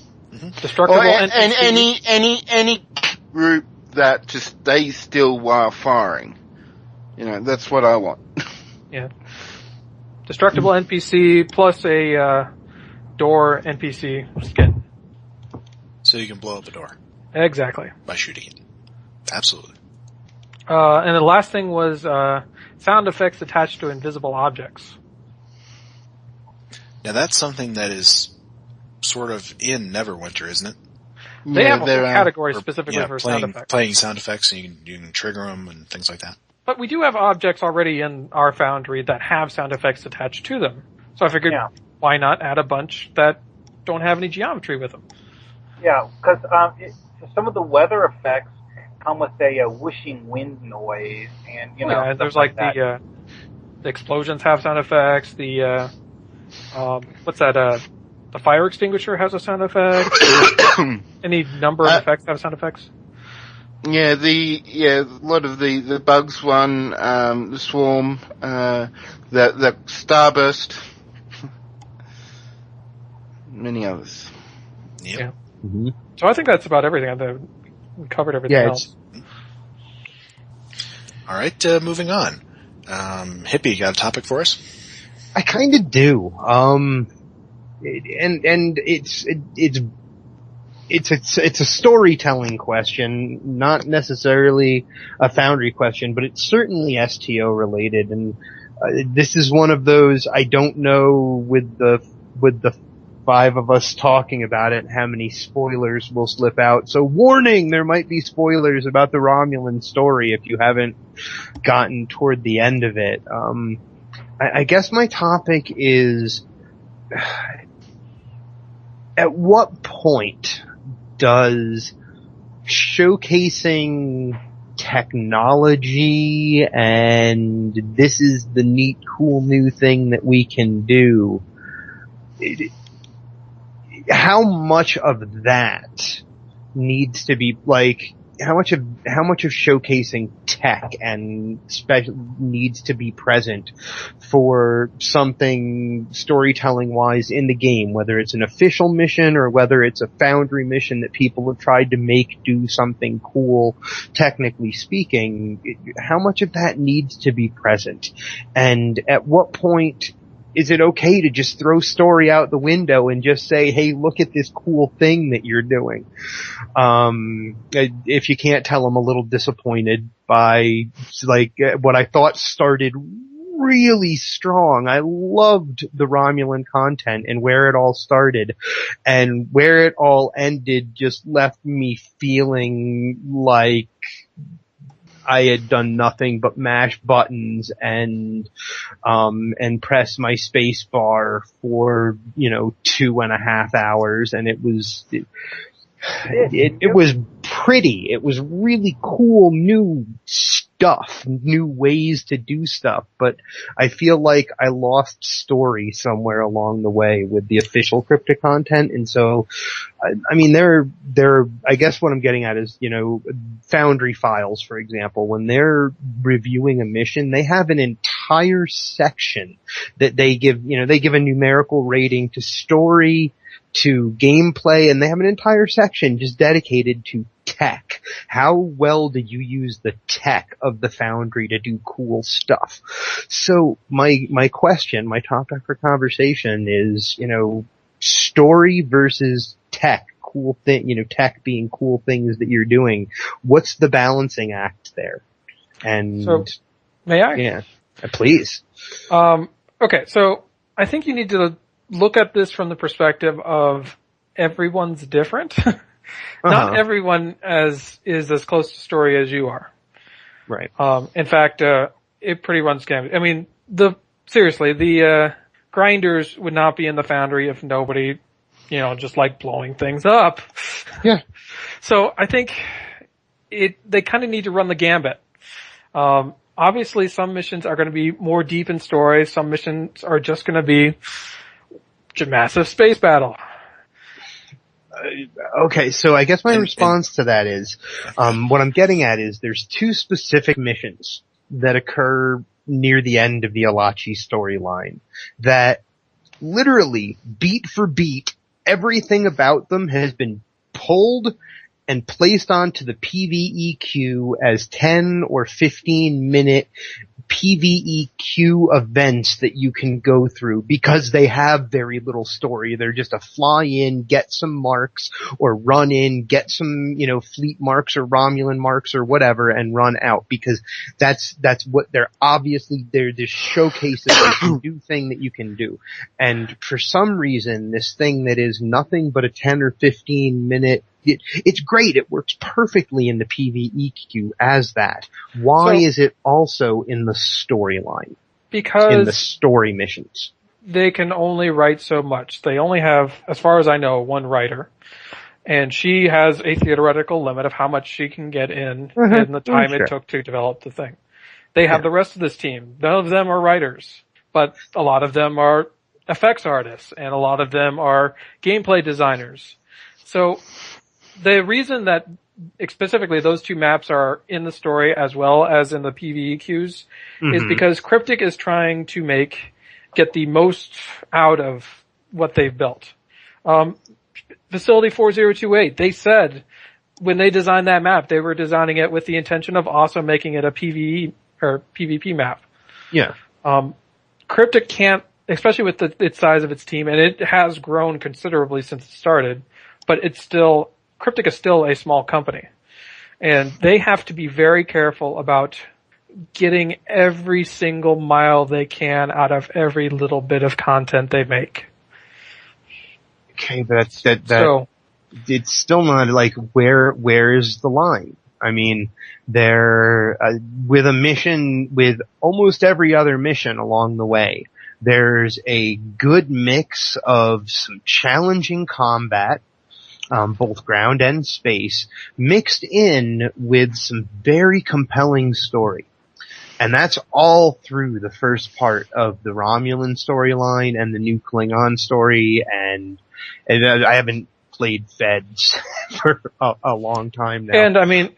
Destructible and any group that just stays still while firing. That's what I want. Yeah. Destructible NPC plus a door NPC skin. So you can blow up a door. Exactly. By shooting it. Absolutely. And the last thing was sound effects attached to invisible objects. Now that's something that is sort of in Neverwinter, isn't it? They have a whole category specifically for sound effects. Playing sound effects, and you can trigger them and things like that. But we do have objects already in our Foundry that have sound effects attached to them. So I figured, why not add a bunch that don't have any geometry with them? Yeah, because some of the weather effects come with a whooshing wind noise, and there's like the explosions have sound effects. The what's that? The fire extinguisher has a sound effect. Any number of effects have sound effects. Yeah, a lot of the bugs one, the swarm, the starburst, many others. Yep. Yeah. Mm-hmm. So I think that's about everything. We covered everything else. All right, moving on. Hippie, got a topic for us? I kind of do. And it's a storytelling question, not necessarily a Foundry question, but it's certainly STO related. And this is one of those, I don't know with the 5 of us talking about it, how many spoilers will slip out. So warning, there might be spoilers about the Romulan story if you haven't gotten toward the end of it. I guess my topic is, at what point does showcasing technology and this is the neat, cool new thing that we can do, how much of that needs to be how much of showcasing tech and needs to be present for something storytelling wise in the game, whether it's an official mission or whether it's a Foundry mission that people have tried to make do something cool, technically speaking, how much of that needs to be present? And at what point is it okay to just throw story out the window and just say, hey, look at this cool thing that you're doing? If you can't tell, I'm a little disappointed by, what I thought started really strong. I loved the Romulan content and where it all started, and where it all ended just left me feeling like I had done nothing but mash buttons and press my space bar for, 2.5 hours, and it was pretty. It was really cool, new stuff, new ways to do stuff, but I feel like I lost story somewhere along the way with the official cryptic content. And so, I mean, I guess what I'm getting at is, Foundry Files, for example, when they're reviewing a mission, they have an entire section that they give a numerical rating to story, to gameplay, and they have an entire section just dedicated to tech. How well do you use the tech of the Foundry to do cool stuff? So my question, my topic for conversation is, story versus tech, cool thing, tech being cool things that you're doing. What's the balancing act there? And so, may I? Yeah, please. Okay, so I think you need to look at this from the perspective of everyone's different. Not everyone is as close to story as you are. Right. In fact, it pretty runs gambit. I mean, the grinders would not be in the Foundry if nobody, just like blowing things up. Yeah. So I think they kind of need to run the gambit. Obviously some missions are going to be more deep in story. Some missions are just going to be massive space battle. Okay, so I guess my response to that is, what I'm getting at is there's two specific missions that occur near the end of the Aurachad storyline that literally, beat for beat, everything about them has been pulled and placed onto the PvE queue as 10 or 15 minute PvE queue events that you can go through because they have very little story. They're just a fly in, get some marks, or run in, get some, fleet marks or Romulan marks or whatever and run out because that's what they're this showcases this new thing that you can do. And for some reason, this thing that is nothing but a 10 or 15 minute it's great. It works perfectly in the PvE queue as that. Why is it also in the storyline? Because in the story missions. They can only write so much. They only have, as far as I know, one writer. And she has a theoretical limit of how much she can get in the time it took to develop the thing. They have the rest of this team. None of them are writers, but a lot of them are effects artists, and a lot of them are gameplay designers. So the reason that specifically those two maps are in the story as well as in the PvE queues is because Cryptic is trying to get the most out of what they've built. Facility 4028, they said when they designed that map, they were designing it with the intention of also making it a PvE or PvP map. Yeah. Cryptic can't, especially with its size of its team, and it has grown considerably since it started, but Cryptic is still a small company, and they have to be very careful about getting every single mile they can out of every little bit of content they make. Okay, but so it's still not like where's the line? I mean, they're with a mission, with almost every other mission along the way, there's a good mix of some challenging combat, both ground and space, mixed in with some very compelling story. And that's all through the first part of the Romulan storyline and the new Klingon story, and I haven't played Feds for a long time now. And I mean,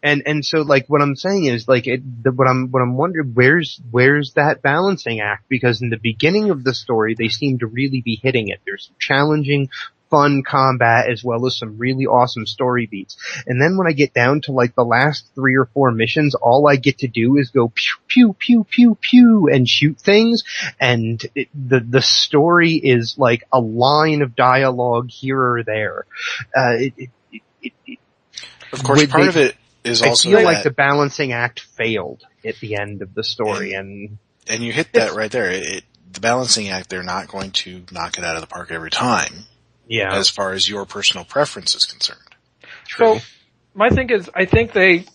and so like what I'm saying is like what I'm wondering, where's that balancing act? Because in the beginning of the story, they seem to really be hitting it. There's some challenging, fun combat as well as some really awesome story beats. And then when I get down to like the last 3 or 4 missions, all I get to do is go pew, pew, pew, pew, pew and shoot things. And the story is like a line of dialogue here or there. Of course, part of it is also I feel like the balancing act failed at the end of the story. And you hit that right there. The balancing act, they're not going to knock it out of the park every time. Yeah. As far as your personal preference is concerned. True. So, my thing is, I think they,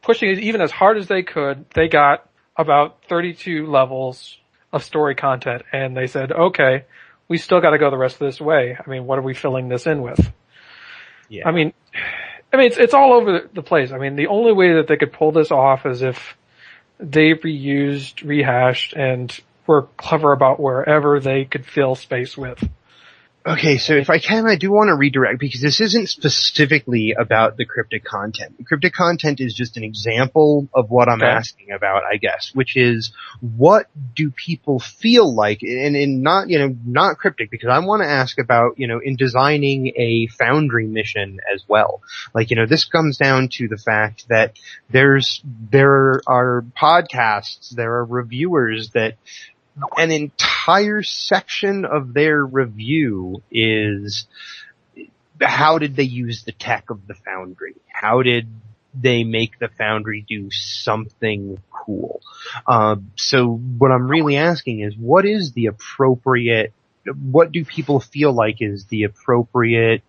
pushing it even as hard as they could, they got about 32 levels of story content, and they said, okay, we still gotta go the rest of this way. I mean, what are we filling this in with? Yeah. I mean, it's all over the place. I mean, the only way that they could pull this off is if they reused, rehashed, and were clever about wherever they could fill space with. Okay, so if I can, I do want to redirect, because this isn't specifically about the cryptic content. The cryptic content is just an example of what I'm asking about, I guess, which is, what do people feel like, and not, not cryptic, because I want to ask about, in designing a Foundry mission as well. Like, this comes down to the fact that there are podcasts, there are reviewers that, an entire section of their review is, how did they use the tech of the Foundry? How did they make the Foundry do something cool? So what I'm really asking is, what do people feel like is the appropriate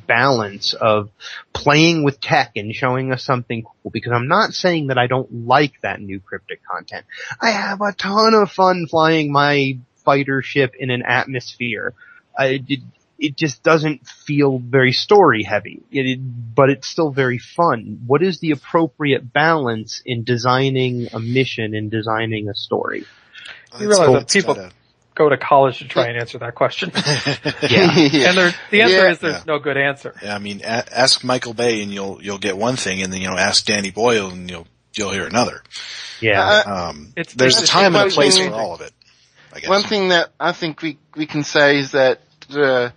balance of playing with tech and showing us something cool? Because I'm not saying that I don't like that new cryptic content. I have a ton of fun flying my fighter ship in an atmosphere. It just doesn't feel very story heavy, but it's still very fun. What is the appropriate balance in designing a mission and designing a story? You realize that go to college to try and answer that question. Yeah. And the answer is there's no good answer. Yeah, I mean, ask Michael Bay and you'll get one thing, and then ask Danny Boyle and you'll hear another. Yeah. There's a time and a place for all of it, I guess. One thing that I think we can say is that a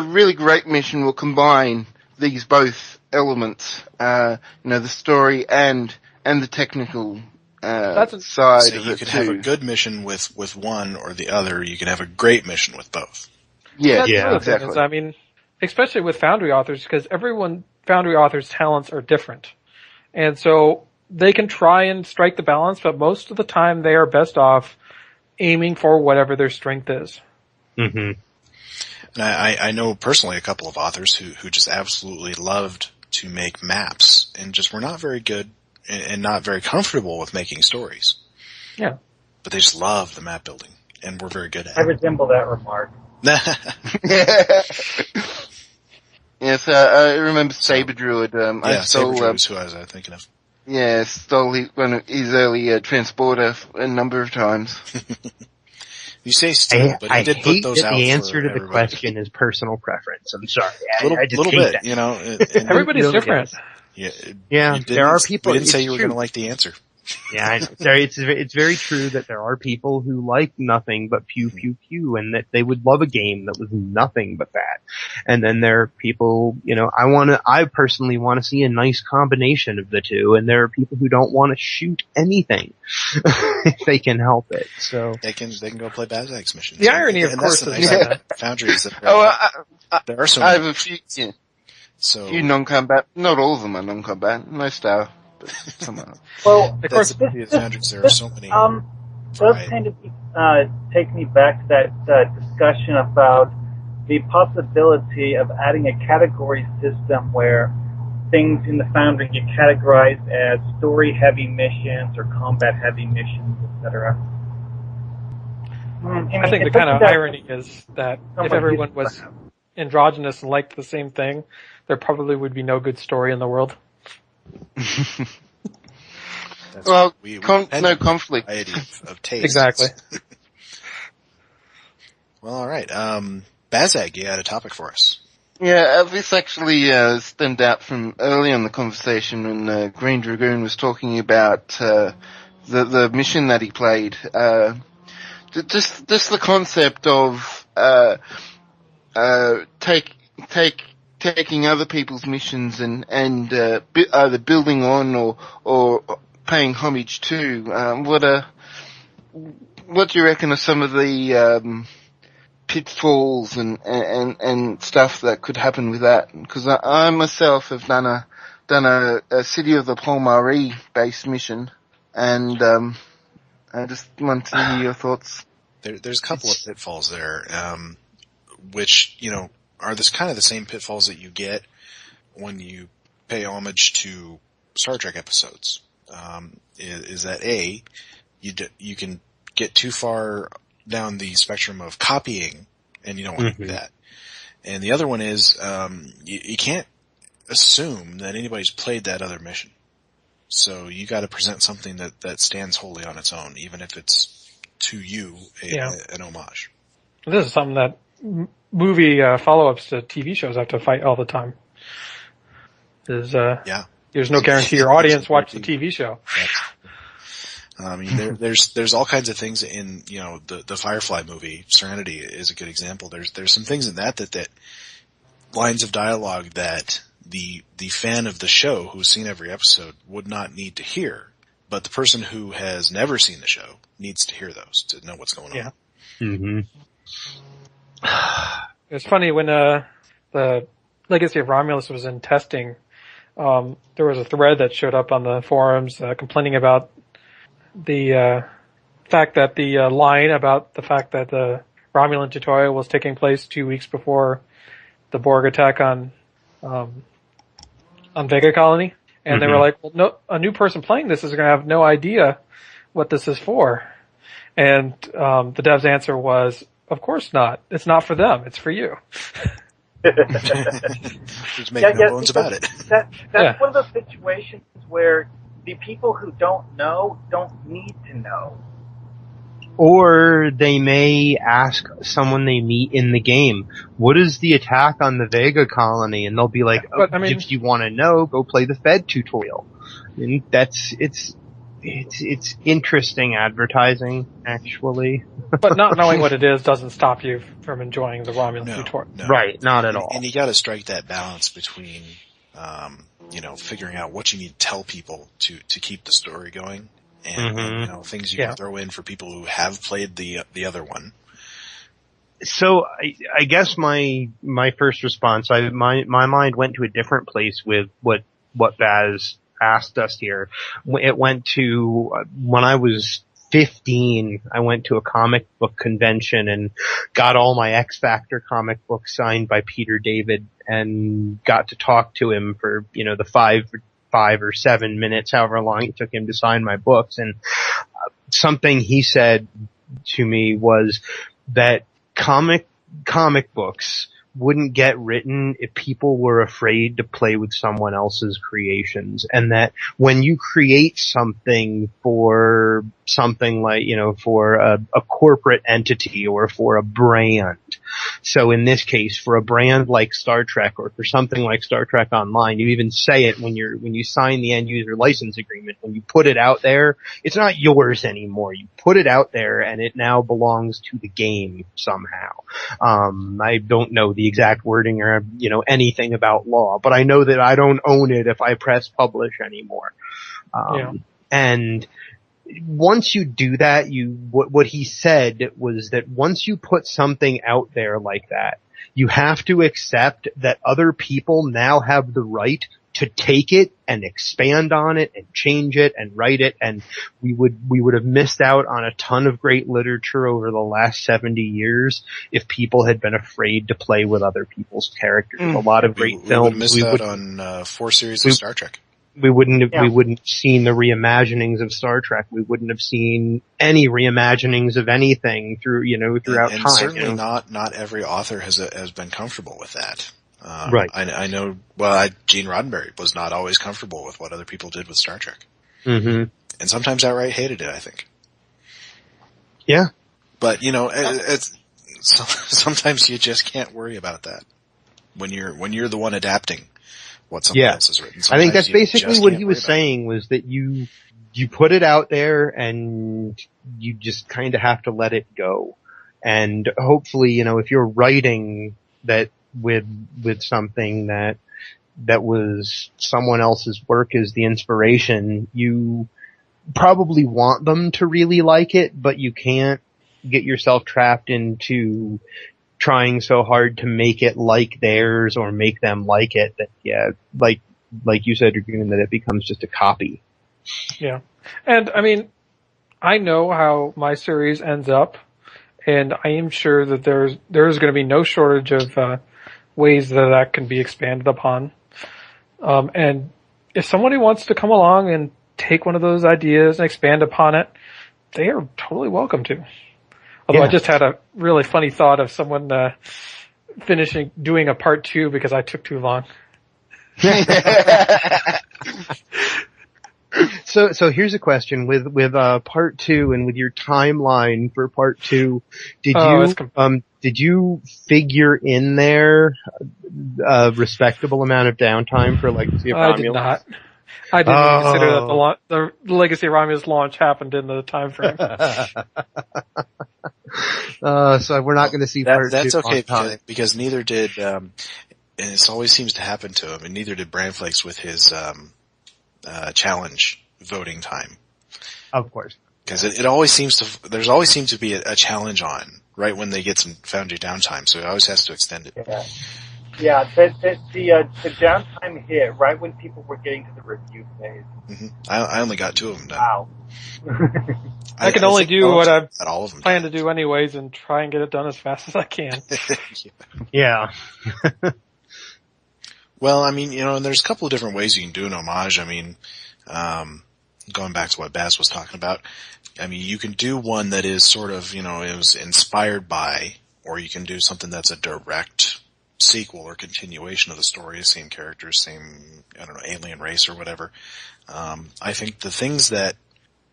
really great mission will combine these both elements, the story and the technical side so of you it could too. have a good mission with one or the other. You can have a great mission with both. Yeah, exactly. I mean, especially with Foundry authors, because Foundry authors' talents are different. And so they can try and strike the balance, but most of the time they are best off aiming for whatever their strength is. Mm-hmm. And I know personally a couple of authors who just absolutely loved to make maps and just were not very good and not very comfortable with making stories. Yeah. But they just love the map building and were very good at it. I resemble that remark. Yes, I remember Saber Druid. Saber Druid is who I was thinking of. Yeah, stole one of his early transporter a number of times. You say steal, but he did put those out. The answer to the question is personal preference. I'm sorry. I just little hate bit, that. And everybody's different. Yeah, there are people. We didn't say you were true. going to like the answer. Yeah, I know. Sorry, it's very true that there are people who like nothing but pew pew pew, and that they would love a game that was nothing but that. And then there are people, I personally want to see a nice combination of the two, and there are people who don't want to shoot anything if they can help it. So they can go play Bazag's missions. The irony, of course, is that Foundry is that there are so I many. have a few, few non-combat. Not all of them are non-combat. Most are. Well, of course, there are so many. Does kind of take me back to that discussion about the possibility of adding a category system where things in the Foundry get categorized as story-heavy missions or combat-heavy missions, etc. I think the kind of irony is that if everyone was androgynous and liked the same thing, there probably would be no good story in the world. Well, no conflict. Of taste. Exactly. Well, all right. Bazag, you had a topic for us. Yeah, this actually stemmed out from early in the conversation when Greendragoon was talking about the mission that he played. Just the concept of taking other people's missions and either building on or paying homage to. What do you reckon are some of the pitfalls and stuff that could happen with that? Because I myself have done a City of the Palmarie based mission, and I just want to hear your thoughts. There's a couple of pitfalls there, which are this kind of the same pitfalls that you get when you pay homage to Star Trek episodes. Is that you can get too far down the spectrum of copying, and you don't want to do that. And the other one is you can't assume that anybody's played that other mission. So you got to present something that stands wholly on its own, even if it's to you an homage. This is something that movie follow-ups to TV shows have to fight all the time. There's no guarantee your audience watched the TV show. I mean, there's all kinds of things in the Firefly movie. Serenity is a good example. There's some things in that lines of dialogue that the fan of the show who's seen every episode would not need to hear, but the person who has never seen the show needs to hear those to know what's going on. Mm-hmm. It's funny when the Legacy of Romulus was in testing. There was a thread that showed up on the forums complaining about the fact that the line about the fact that the Romulan tutorial was taking place 2 weeks before the Borg attack on Vega Colony, and they were like, "Well, no, a new person playing this is going to have no idea what this is for." And the dev's answer was, "Of course not. It's not for them. It's for you." Just make no bones about it. That's one of those situations where the people who don't know don't need to know. Or they may ask someone they meet in the game, what is the attack on the Vega colony? And they'll be like, if you want to know, go play the Fed tutorial. And it's interesting advertising, actually. But not knowing what it is doesn't stop you from enjoying the Romulan tutorial. No. Right, not at all. And you gotta strike that balance between, figuring out what you need to tell people to keep the story going. And, things you can throw in for people who have played the other one. So I guess my first response, my mind went to a different place with what Baz asked us here. It went to, when I was 15, I went to a comic book convention and got all my X Factor comic books signed by Peter David and got to talk to him for, the 5 or 7 minutes, however long it took him to sign my books. And something he said to me was that comic books wouldn't get written if people were afraid to play with someone else's creations, and that when you create something for something like, for a corporate entity or for a brand, so in this case for a brand like Star Trek or for something like Star Trek Online, you even say it when you sign the end user license agreement, when you put it out there, it's not yours anymore. You put it out there and it now belongs to the game somehow. I don't know the exact wording or, anything about law, but I know that I don't own it if I press publish anymore. And once you do that, what he said was that once you put something out there like that, you have to accept that other people now have the right to take it and expand on it and change it and write it, and we would have missed out on a ton of great literature over the last 70 years if people had been afraid to play with other people's characters. A lot of great films. We would have missed out on 4 series of Star Trek. We wouldn't have seen the reimaginings of Star Trek. We wouldn't have seen any reimaginings of anything throughout and time. Certainly not every author has been comfortable with that. Right. I know, Gene Roddenberry was not always comfortable with what other people did with Star Trek. Mm-hmm. And sometimes outright hated it, I think. Yeah. But, sometimes you just can't worry about that when you're the one adapting what someone else has written. I think that's basically what he was saying, was that you put it out there and you just kind of have to let it go. And hopefully, if you're writing that with something that was someone else's work as the inspiration, you probably want them to really like it, but you can't get yourself trapped into trying so hard to make it like theirs or make them like it that, like you said, Dragoon, that it becomes just a copy. Yeah. And I know how my series ends up, and I am sure that there's going to be no shortage of ways that can be expanded upon. And if somebody wants to come along and take one of those ideas and expand upon it, they are totally welcome to. Although I just had a really funny thought of someone doing a part 2 because I took too long. So here's a question with part 2 and with your timeline for part 2. Did you figure in there a respectable amount of downtime for Legacy of Romulus? I did not. I didn't consider that the Legacy of Romulus launch happened in the time frame. So we're not going to see part 2. That's okay because neither did, and it always seems to happen to him, and neither did Bramflakes with his challenge voting time. Of course. Because there's always seems to be a challenge on right when they get some Foundry downtime, so it always has to extend it. Yeah, the downtime hit right when people were getting to the review phase. Mm-hmm. I only got 2 of them done. Wow. I can only do what I plan to do anyways and try and get it done as fast as I can. Yeah. Well, and there's a couple of different ways you can do an homage. Going back to what Baz was talking about, you can do one that is sort of, it was inspired by, or you can do something that's a direct sequel or continuation of the story, same characters, same, alien race or whatever. I think the things that,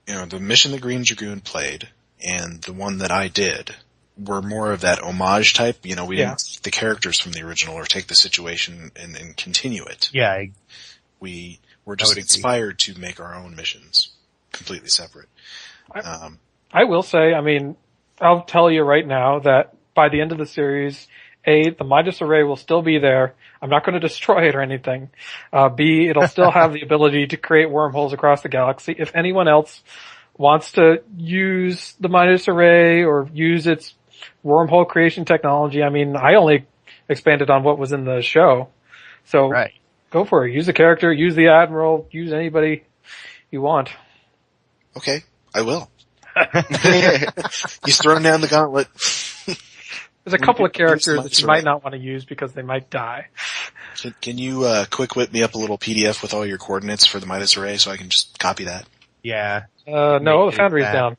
the mission the Greendragoon played, and the one that I did were more of that homage type. We didn't take the characters from the original or take the situation and continue it. Yeah. We were just inspired to make our own missions completely separate. I will say, I'll tell you right now that by the end of the series, A, the Midas Array will still be there. I'm not going to destroy it or anything. B, it'll still have the ability to create wormholes across the galaxy. If anyone else wants to use the Midas Array or use its wormhole creation technology, I only expanded on what was in the show. So Go for it. Use the character, use the Admiral, use anybody you want. Okay, I will. He's throwing down the gauntlet. There's a couple of characters that you might not want to use because they might die. Can you quick whip me up a little PDF with all your coordinates for the Midas Array so I can just copy that? Yeah. No, the Foundry's down.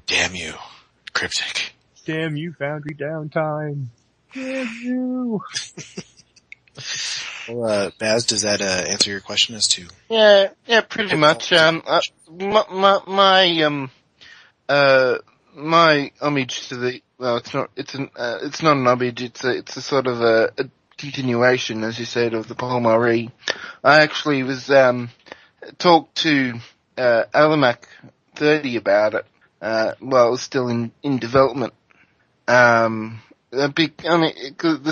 Damn you, Cryptic. Damn you, Foundry downtime. Damn you. Well, Baz, does that answer your question as to? Yeah, pretty much. My homage to the it's not an homage. It's a sort of a continuation, as you said, of the Palmari. I actually was talked to Alamac 30 about it. It was still in development. The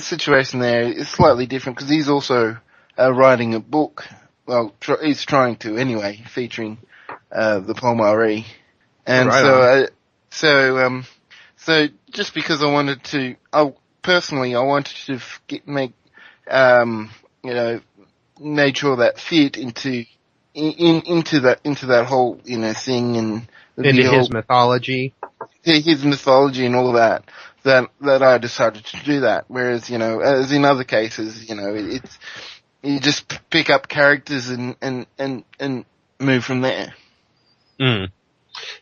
situation there is slightly different because he's also writing a book. Well, he's trying to anyway, featuring the Palmari. And so just because I wanted to, I wanted to made sure that fit into that whole thing and into his mythology. His mythology and all of that I decided to do that. Whereas, as in other cases, it's, you just pick up characters and move from there. Mm.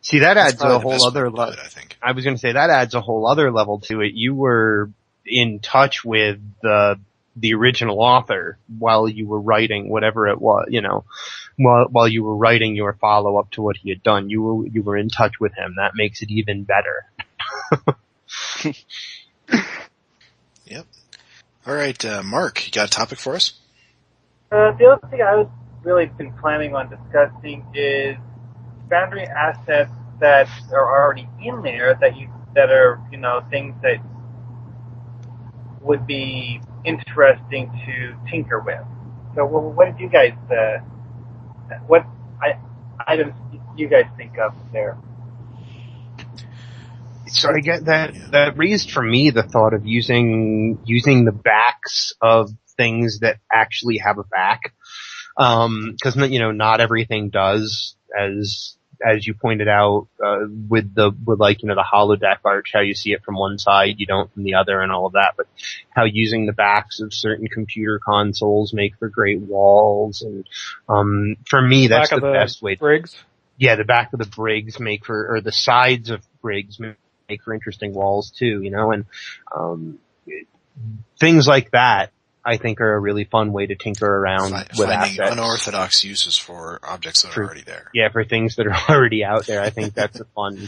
See, that adds a whole other level. I think. I was going to say that adds a whole other level to it. You were in touch with the original author while you were writing whatever it was, while you were writing your follow up to what he had done. You were in touch with him. That makes it even better. Yep. All right, Mark, you got a topic for us? The other thing I was really been planning on discussing is Foundry assets that are already in there that are things that would be interesting to tinker with. So, what did you guys what items you guys think of there? So I get that raised for me the thought of using the backs of things that actually have a back. 'Cause not everything does, as you pointed out, with the holodeck arch, how you see it from one side, you don't from the other and all of that, but how using the backs of certain computer consoles make for great walls. And, for me, that's the best way. Briggs? Yeah, the back of the Briggs or the sides of Briggs make for interesting walls too, and, things like that I think are a really fun way to tinker around with finding assets. Unorthodox uses for objects that are already there. Yeah, for things that are already out there. I think that's a fun.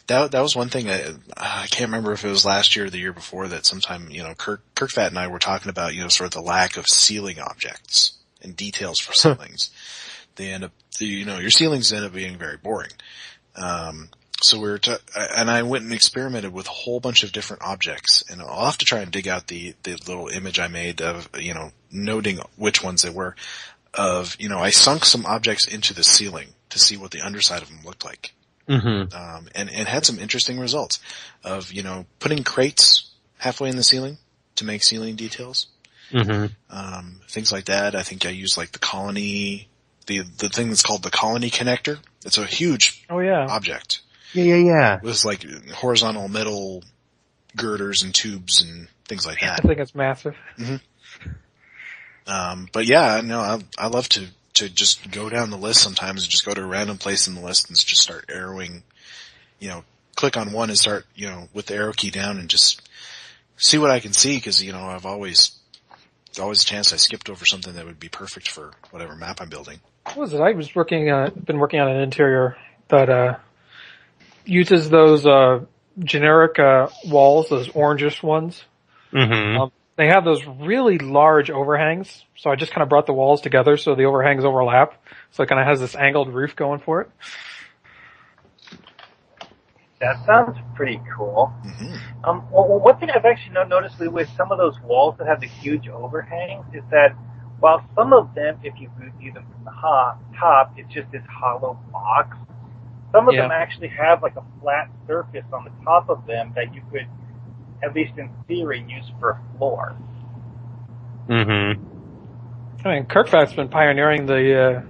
That was one thing I can't remember if it was last year or the year before that sometime, Kirkvat and I were talking about, sort of the lack of ceiling objects and details for ceilings. They end up, your ceilings end up being very boring. So and I went and experimented with a whole bunch of different objects, and I'll have to try and dig out the little image I made of, noting which ones they were I sunk some objects into the ceiling to see what the underside of them looked like. Mm-hmm. And had some interesting results of, putting crates halfway in the ceiling to make ceiling details. Mm-hmm. Things like that. I think I used like the colony, the thing that's called the colony connector. It's a huge object. Yeah. It was like horizontal metal girders and tubes and things like that. I think it's massive. Mm-hmm. But yeah, no, I love to just go down the list sometimes and just go to a random place in the list and just start arrowing, click on one and start, with the arrow key down and just see what I can see because, I've always a chance I skipped over something that would be perfect for whatever map I'm building. what was it? I was been working on an interior that uses those generic walls, those orangish ones. Mm-hmm. They have those really large overhangs, so I just kind of brought the walls together so the overhangs overlap, so it kind of has this angled roof going for it. That sounds pretty cool. Mm-hmm. Well, one thing I've actually noticed with some of those walls that have the huge overhangs is that while some of them, if you view them from the top, it's just this hollow box. Some of them actually have like a flat surface on the top of them that you could, at least in theory, use for a floor. Mm-hmm. I mean, Kirkfat's been pioneering the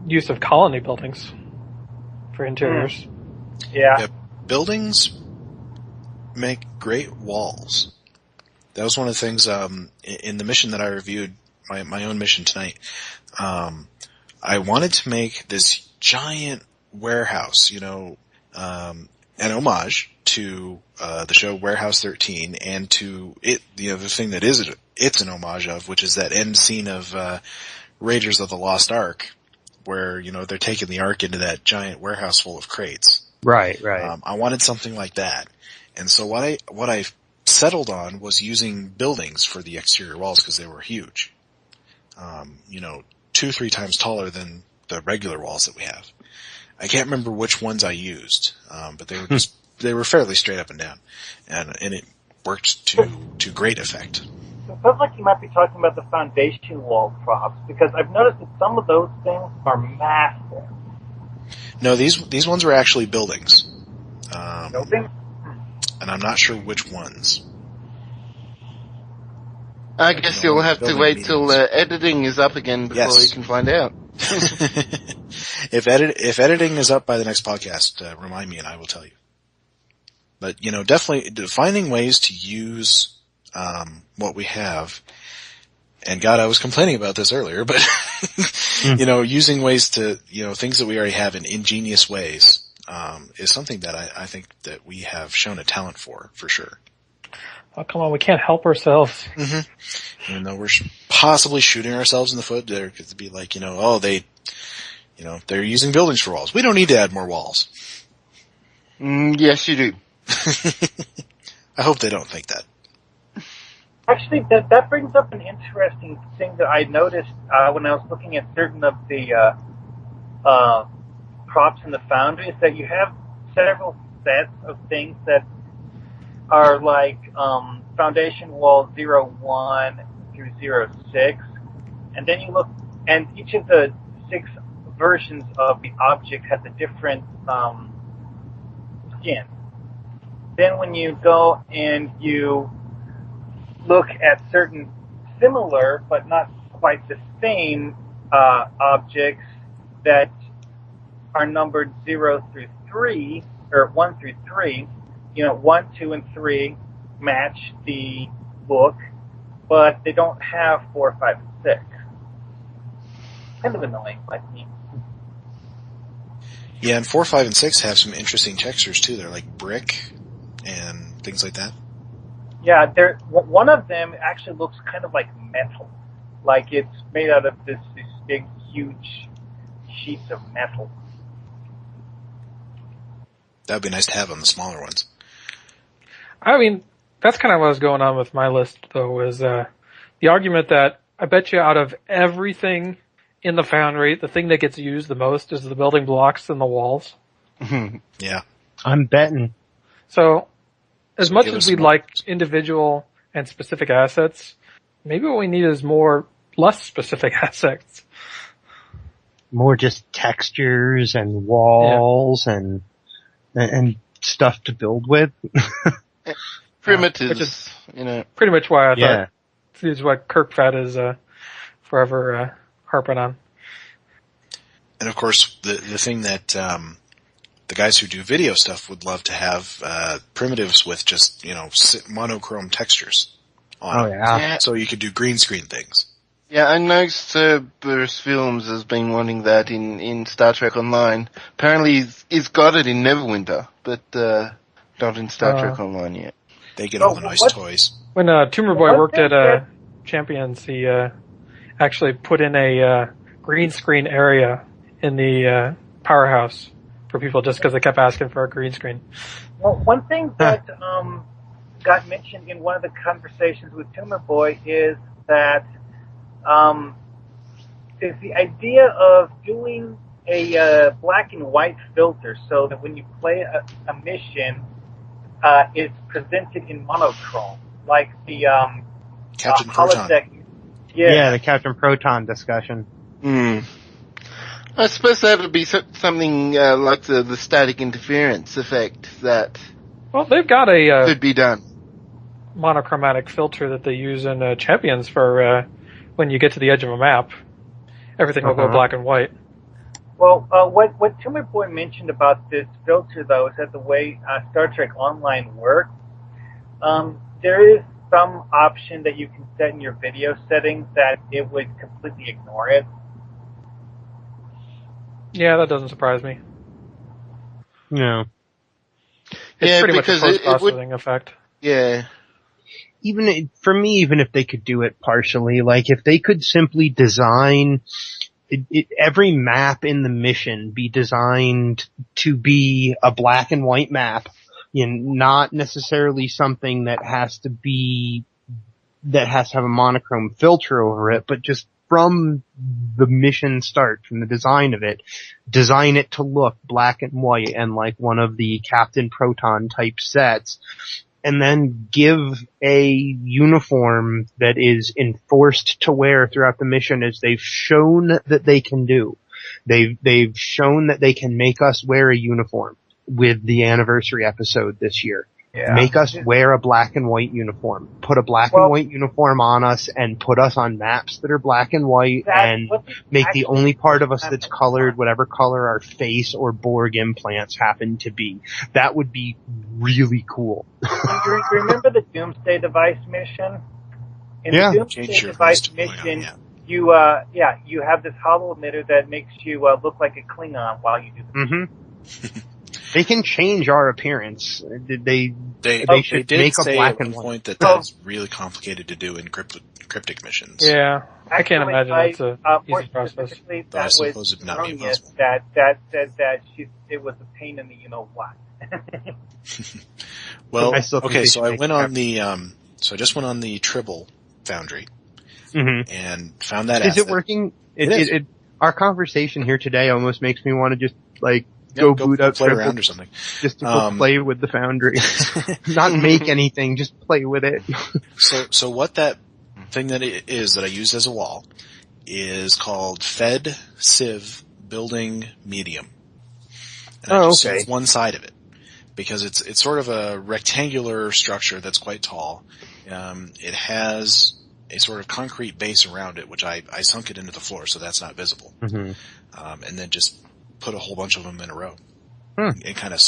use of colony buildings for interiors. Yeah. Buildings make great walls. That was one of the things in the mission that I reviewed, my own mission tonight. I wanted to make this giant warehouse, an homage to the show Warehouse 13 and to it, the thing that it's an homage of, which is that end scene of Raiders of the Lost Ark, where, they're taking the Ark into that giant warehouse full of crates. Right. I wanted something like that. And so what I settled on was using buildings for the exterior walls because they were huge. 2-3 times taller than the regular walls that we have. I can't remember which ones I used, but they were they were fairly straight up and down. And it worked to great effect. It sounds like you might be talking about the foundation wall props, because I've noticed that some of those things are massive. No, these ones were actually buildings. Buildings? And I'm not sure which ones. I guess you'll have to wait till editing is up again before you can find out. If editing is up by the next podcast, remind me and I will tell you. But, definitely finding ways to use what we have. And God, I was complaining about this earlier, but, using ways to, things that we already have in ingenious ways, is something that I think that we have shown a talent for sure. Oh, come on, we can't help ourselves. Mm-hmm. Even though we're possibly shooting ourselves in the foot, there could be like, they're using buildings for walls. We don't need to add more walls. Yes, you do. I hope they don't think that. Actually, that brings up an interesting thing that I noticed when I was looking at certain of the props in the Foundry, is that you have several sets of things that are like foundation wall 01 through 06, and then you look, and each of the 6 versions of the object has a different skin. Then when you go and you look at certain similar but not quite the same objects that are numbered 0 through 3, or 1 through 3, 1, 2, and 3 match the look, but they don't have 4, 5, and 6. Kind of annoying, like me. Yeah, and 4, 5, and 6 have some interesting textures too. They're like brick and things like that. Yeah, one of them actually looks kind of like metal. Like it's made out of this big, huge sheets of metal. That would be nice to have on the smaller ones. I mean, that's kind of what was going on with my list, though, is the argument that I bet you out of everything in the Foundry, the thing that gets used the most is the building blocks and the walls. Yeah. I'm betting. So, as much as we'd like individual and specific assets, maybe what we need is more less specific assets. More just textures and walls and stuff to build with. Primitives, which is pretty much why I thought this is what Kirkfat is forever harping on. And of course, the thing that the guys who do video stuff would love to have primitives with just monochrome textures on it. So you could do green screen things. Yeah, I know Cerberus Films has been wanting that in Star Trek Online. Apparently he's got it in Neverwinter, but not in Star Trek Online yet. They get all the nice toys. When Tumor Boy worked at Champions, he actually put in a green screen area in the powerhouse for people just because they kept asking for a green screen. Well, one thing that got mentioned in one of the conversations with Tumor Boy is that is the idea of doing a black and white filter so that when you play a mission, it's presented in monochrome, like the Captain Proton. Yeah, the Captain Proton discussion. I suppose that would be something like the static interference effect that they've got a could be done. Monochromatic filter that they use in Champions for when you get to the edge of a map. Everything will go black and white. Well, what Tumor Boy mentioned about this filter, though, is that the way Star Trek Online works, there is some option that you can set in your video settings that it would completely ignore it. Yeah, that doesn't surprise me. No. It's pretty much a post-processing effect. Yeah. For me, even if they could do it partially, like if they could simply design every map in the mission be designed to be a black and white map, not necessarily something that has to have a monochrome filter over it, but just from the mission start, from the design of it, design it to look black and white and like one of the Captain Proton type sets, and then give a uniform that is enforced to wear throughout the mission, as they've shown that they can do. They've shown that they can make us wear a uniform with the anniversary episode this year. Yeah. Make us wear a black and white uniform. Put a black and white uniform on us and put us on maps that are black and white, and make the only part of us that's colored whatever color our face or Borg implants happen to be. That would be really cool. You remember the Doomsday Device mission? In the Doomsday Device mission, you have this hollow emitter that makes you look like a Klingon while you do the mission. They can change our appearance. They should did make a say black at and one white. point that's really complicated to do in cryptic missions. Yeah, I can't imagine it's a easy process. But I suppose it would not be impossible. That said that it was a pain in the you-know-what. Well, okay, so I went on the, so I just went on the Tribble Foundry and found that. Is it working? Our conversation here today almost makes me want to just go boot up play around or something. Just to go play with the Foundry. Not make anything, just play with it. So what that thing that it is that I use as a wall is called Fed Civ Building Medium. And I just use one side of it because it's sort of a rectangular structure that's quite tall. It has a sort of concrete base around it, which I sunk it into the floor, so that's not visible. And then just put a whole bunch of them in a row. It kind of,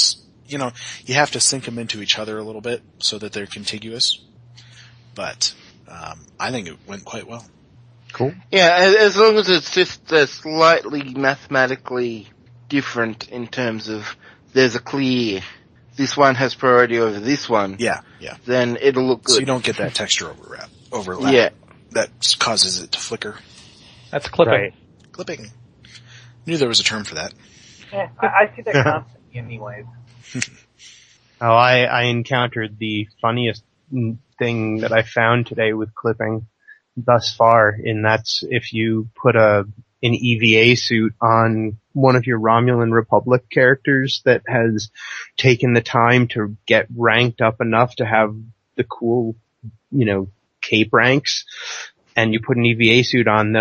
you have to sink them into each other a little bit so that they're contiguous. But I think it went quite well. Cool. Yeah, as long as it's just slightly mathematically different in terms of there's a clear, this one has priority over this one. Yeah. Then it'll look good. So you don't get that texture overlap. Yeah. That causes it to flicker. That's clipping. Right. Clipping. Knew there was a term for that. Yeah, I see that constantly anyways. I encountered the funniest thing that I found today with clipping thus far, and that's if you put an EVA suit on one of your Romulan Republic characters that has taken the time to get ranked up enough to have the cool, cape ranks, and you put an EVA suit on,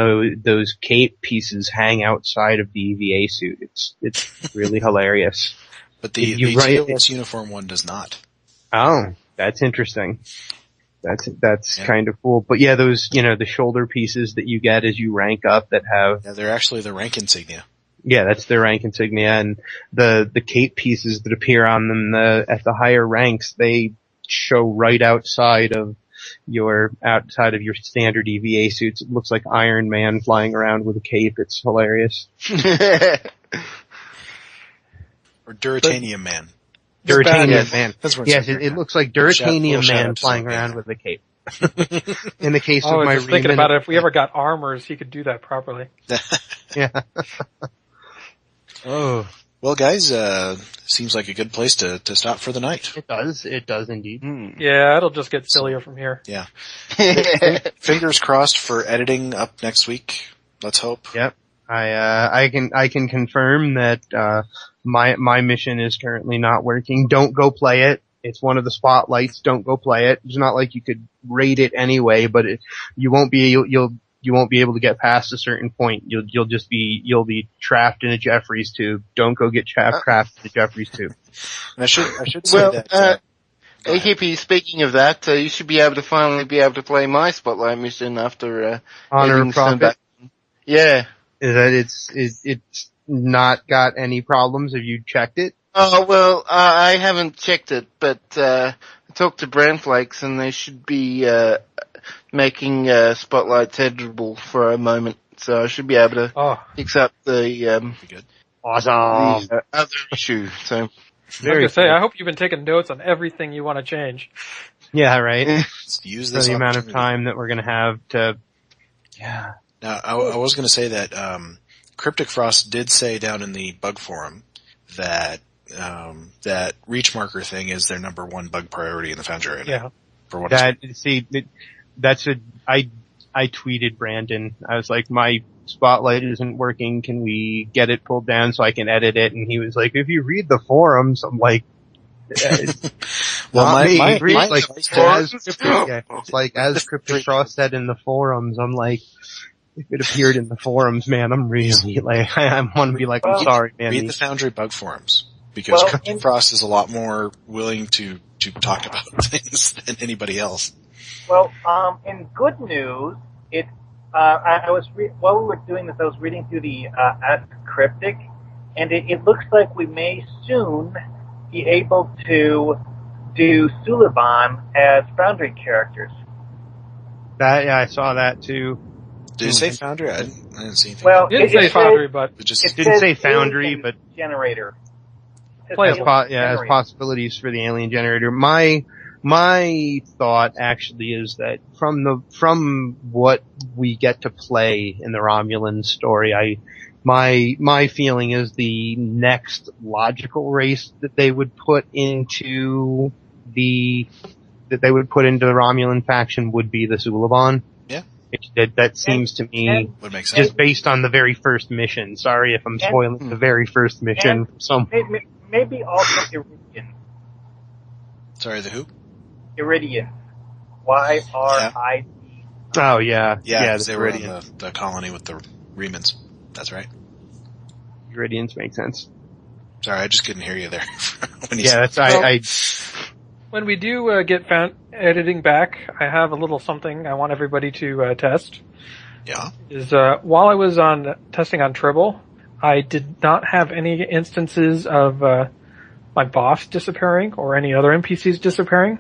those cape pieces hang outside of the EVA suit. It's really hilarious. But the TOS uniform one does not. Oh, that's interesting. That's kind of cool. But yeah, those, the shoulder pieces that you get as you rank up that have... Yeah, they're actually the rank insignia. Yeah, that's their rank insignia, and the cape pieces that appear on them at the higher ranks, they show right outside of your standard EVA suits. It looks like Iron Man flying around with a cape. It's hilarious. Or Duratanium Man. Duratanium Man. That's what yes, it looks like Duratanium Man flying around with a cape. In the case I of was my just thinking about it. If we ever got armors, he could do that properly. Yeah. Oh. Well, guys, seems like a good place to stop for the night. It does indeed. Yeah, it'll just get sillier from here. Yeah. Fingers crossed for editing up next week. Let's hope. Yep. I can confirm that, my mission is currently not working. Don't go play it. It's one of the spotlights. Don't go play it. It's not like you could rate it anyway, but you won't be able to get past a certain point. You'll be trapped in a Jeffries tube. Don't go get trapped in a Jeffries tube. And I should say that. Hey Hippie, speaking of that, you should be able to finally be able to play my spotlight mission after Honor of Profit. Yeah. Is that it's not got any problems? Have you checked it? Oh well, I haven't checked it, but I talked to Brandflakes and they should be making spotlights editable for a moment, so I should be able to fix up the Awesome. the other issue. So I was gonna say, I hope you've been taking notes on everything you want to change. Yeah, right. Use this for the amount of time that we're gonna have to. Yeah. Now, I was going to say that Cryptic Frost did say down in the bug forum that that reach marker thing is their number one bug priority in the Foundry right now. Yeah. For what I tweeted Brandon. I was like, my spotlight isn't working. Can we get it pulled down so I can edit it? And he was like, if you read the forums, I'm like, well, as Cryptic Frost said in the forums, I'm like, if it appeared in the forums, man, I'm really like, I want to be like, I'm sorry, man. Read the Foundry bug forums, because Cryptic Frost is a lot more willing to talk about things than anybody else. Well, in good news, while we were doing this, I was reading through the Ask Cryptic, and it looks like we may soon be able to do Suliban as Foundry characters. I saw that too. Did it say Foundry? I didn't see anything. Well, It didn't say Foundry, but it just didn't say Foundry, but generator. as possibilities for the alien generator. My thought actually is that from what we get to play in the Romulan story, my feeling is the next logical race that they would put into the Romulan faction would be the Suliban. Yeah. That seems to me would make sense. just based on the very first mission. Sorry if I'm spoiling the very first mission. Maybe also Iridian. Sorry, the who? Iridian. Y-R-I-D. Oh yeah. Yeah, the they were Iridian. in the colony with the Remans. That's right. Iridians make sense. Sorry, I just couldn't hear you there. When you Yeah, said when we do get editing back, I have a little something I want everybody to test. Yeah. Is while I was testing on Tribble, I did not have any instances of my boss disappearing or any other NPCs disappearing.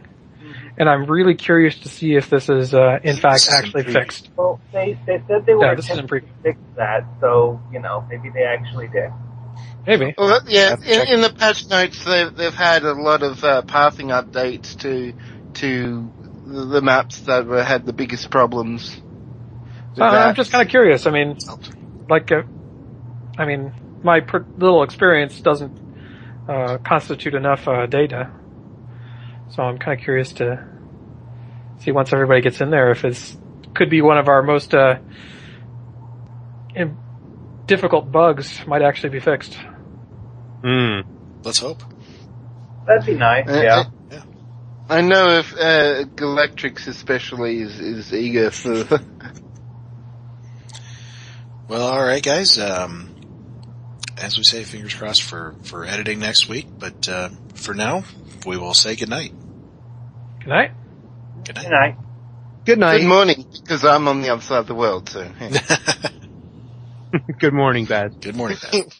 And I'm really curious to see if this is in fact actually fixed. Well, they said they were this is attempting to fix that, so maybe they actually did. Maybe. Well, in the patch notes, they've had a lot of pathing updates to the maps that had the biggest problems. I'm just kind of curious. I mean, my little experience doesn't constitute enough data, so I'm kind of curious to see once everybody gets in there if it could be one of our most difficult bugs might actually be fixed. Let's hope. That'd be nice. Yeah. I know if Galactrix especially is eager for. Well, all right, guys. As we say, fingers crossed for editing next week. But for now, we will say good night. Good night. Good night. Good night. Good night. Good morning, because I'm on the other side of the world, so. Good morning, Baz. Good morning, Baz.